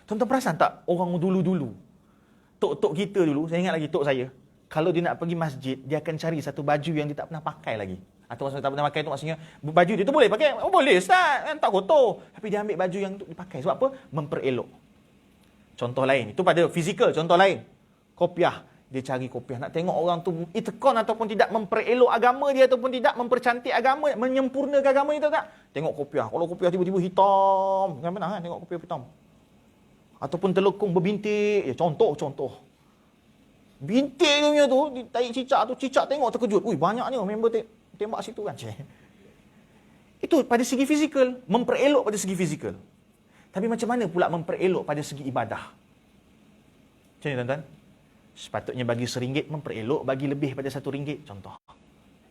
Tuan-tuan perasan tak orang dulu-dulu? Tok-tok kita dulu, saya ingat lagi tok saya. Kalau dia nak pergi masjid, dia akan cari satu baju yang dia tak pernah pakai lagi. Atau maksudnya tak pernah pakai tu maksudnya baju dia tu boleh pakai. Oh, boleh Ustaz, kan tak kotor. Tapi dia ambil baju yang untuk dipakai. Sebab apa? Memperelok. Contoh lain, itu pada fizikal. Contoh lain, kopiah. Dia cari kopiah. Nak tengok orang tu itikon ataupun tidak, memperelok agama dia ataupun tidak, mempercantik agama, menyempurnakan agama dia tak? Tengok kopiah. Kalau kopiah tiba-tiba hitam, kan pernah kan tengok kopiah hitam? Ataupun telekung berbintik. Ya, contoh. Bintik dia punya tu, tarik cicak tengok terkejut. Ui, banyaknya member tembak situ kan. Itu pada segi fizikal, memperelok pada segi fizikal. Tapi macam mana pula memperelok pada segi ibadah? Macam ni tuan-tuan? Sepatutnya bagi RM1, memperelok bagi lebih pada RM1. Contoh.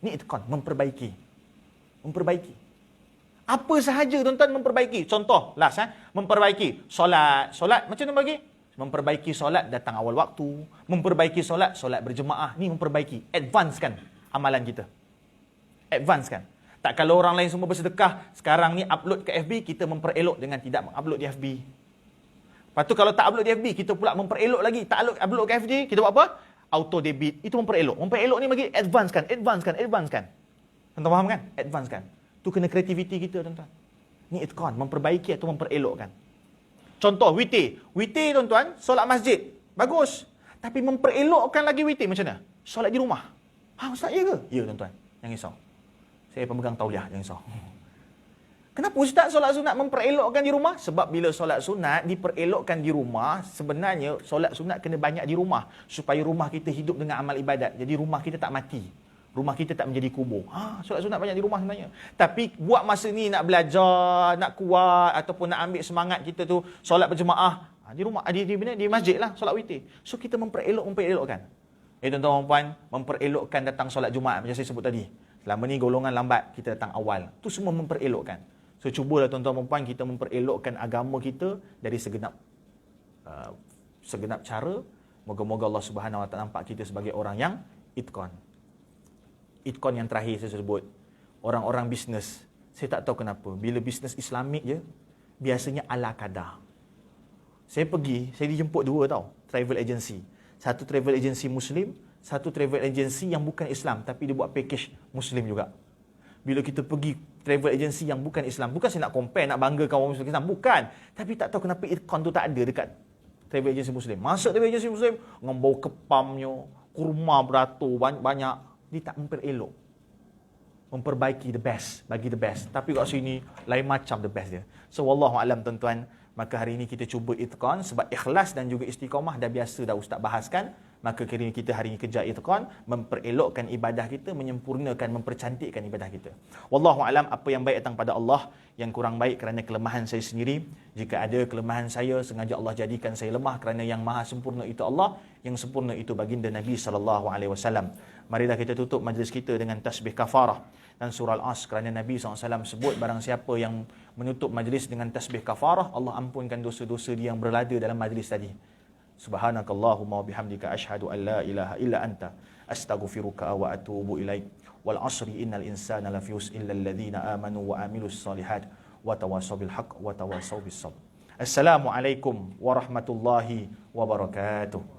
Ni itikon, memperbaiki. Apa sahaja tuan-tuan memperbaiki. Contoh, memperbaiki solat. Solat macam mana bagi? Memperbaiki solat datang awal waktu. Memperbaiki solat berjemaah. Ni memperbaiki. Advance kan amalan kita. Advance kan. Tak kalau orang lain semua bersedekah, sekarang ni upload ke FB, kita memperelok dengan tidak mengupload di FB. Lepas tu kalau tak upload di FB, kita pula memperelok lagi. Tak upload ke FB, kita buat apa? Auto debit. Itu memperelok. Memperelok ni bagi advance kan. Tuan-tuan faham kan? Advance kan. Tu kena kreativiti kita tuan-tuan. Ni itqan, memperbaiki atau memperelokkan. Contoh, witir. Witir tuan-tuan, solat masjid. Bagus. Tapi memperelokkan lagi witir macam mana? Solat di rumah. Ustaz, ya ke? Ya tuan-tuan. Jangan risau. Saya pemegang tauliah, jangan risau. Kenapa Ustaz solat sunat memperelokkan di rumah? Sebab bila solat sunat diperelokkan di rumah, sebenarnya solat sunat kena banyak di rumah. Supaya rumah kita hidup dengan amal ibadat. Jadi rumah kita tak mati. Rumah kita tak menjadi kubur. Solat sunat banyak di rumah sebenarnya. Tapi buat masa ni nak belajar, nak kuat ataupun nak ambil semangat kita tu solat berjemaah di rumah, di masjid lah solat witir. So kita memperelokkan. Tuan-tuan puan, memperelokkan datang solat Jumaat macam saya sebut tadi. Selama ni golongan lambat, kita datang awal. Tu semua memperelokkan. So cubalah tuan-tuan dan puan kita memperelokkan agama kita dari segenap cara. Moga-moga Allah Subhanahu Wa Taala nampak kita sebagai orang yang itqan. Itqan yang terakhir saya sebut. Orang-orang bisnes, saya tak tahu kenapa bila bisnes Islamik je biasanya ala kadar. Saya dijemput dua tau, travel agency. Satu travel agency Muslim, satu travel agency yang bukan Islam tapi dia buat package Muslim juga. Bila kita pergi travel agency yang bukan Islam, bukan saya nak compare, nak banggakan orang Muslim Islam, bukan. Tapi tak tahu kenapa itqan tu tak ada dekat travel agency Muslim. Masuk travel agency Muslim, dengan bau kepamnya, kurma beratur banyak, dia tak memperelok. Memperbaiki the best, bagi the best. Tapi kat sini, lain macam the best dia. So, wallahualam tuan-tuan, maka hari ini kita cuba itqan, sebab ikhlas dan juga istiqamah dah biasa dah Ustaz bahaskan. Maka kira kita hari ini kejar itqan, memperelokkan ibadah kita, menyempurnakan, mempercantikkan ibadah kita. Wallahu alam, apa yang baik datang pada Allah, yang kurang baik kerana kelemahan saya sendiri. Jika ada kelemahan saya, sengaja Allah jadikan saya lemah kerana yang maha sempurna itu Allah, yang sempurna itu baginda Nabi SAW. Marilah kita tutup majlis kita dengan tasbih kafarah dan surah Al-As, kerana Nabi SAW sebut barang siapa yang menutup majlis dengan tasbih kafarah, Allah ampunkan dosa-dosa dia yang berlada dalam majlis tadi. Subhanakallahumma wa bihamdika asyhadu an la ilaha illa anta astaghfiruka wa atubu ilaik. Wal 'asri innal insana lafi khusr illa alladhina amanu wa amilus solihat wa tawassaw bil haqq wa tawassaw bis sabr. Assalamualaikum warahmatullahi wabarakatuh.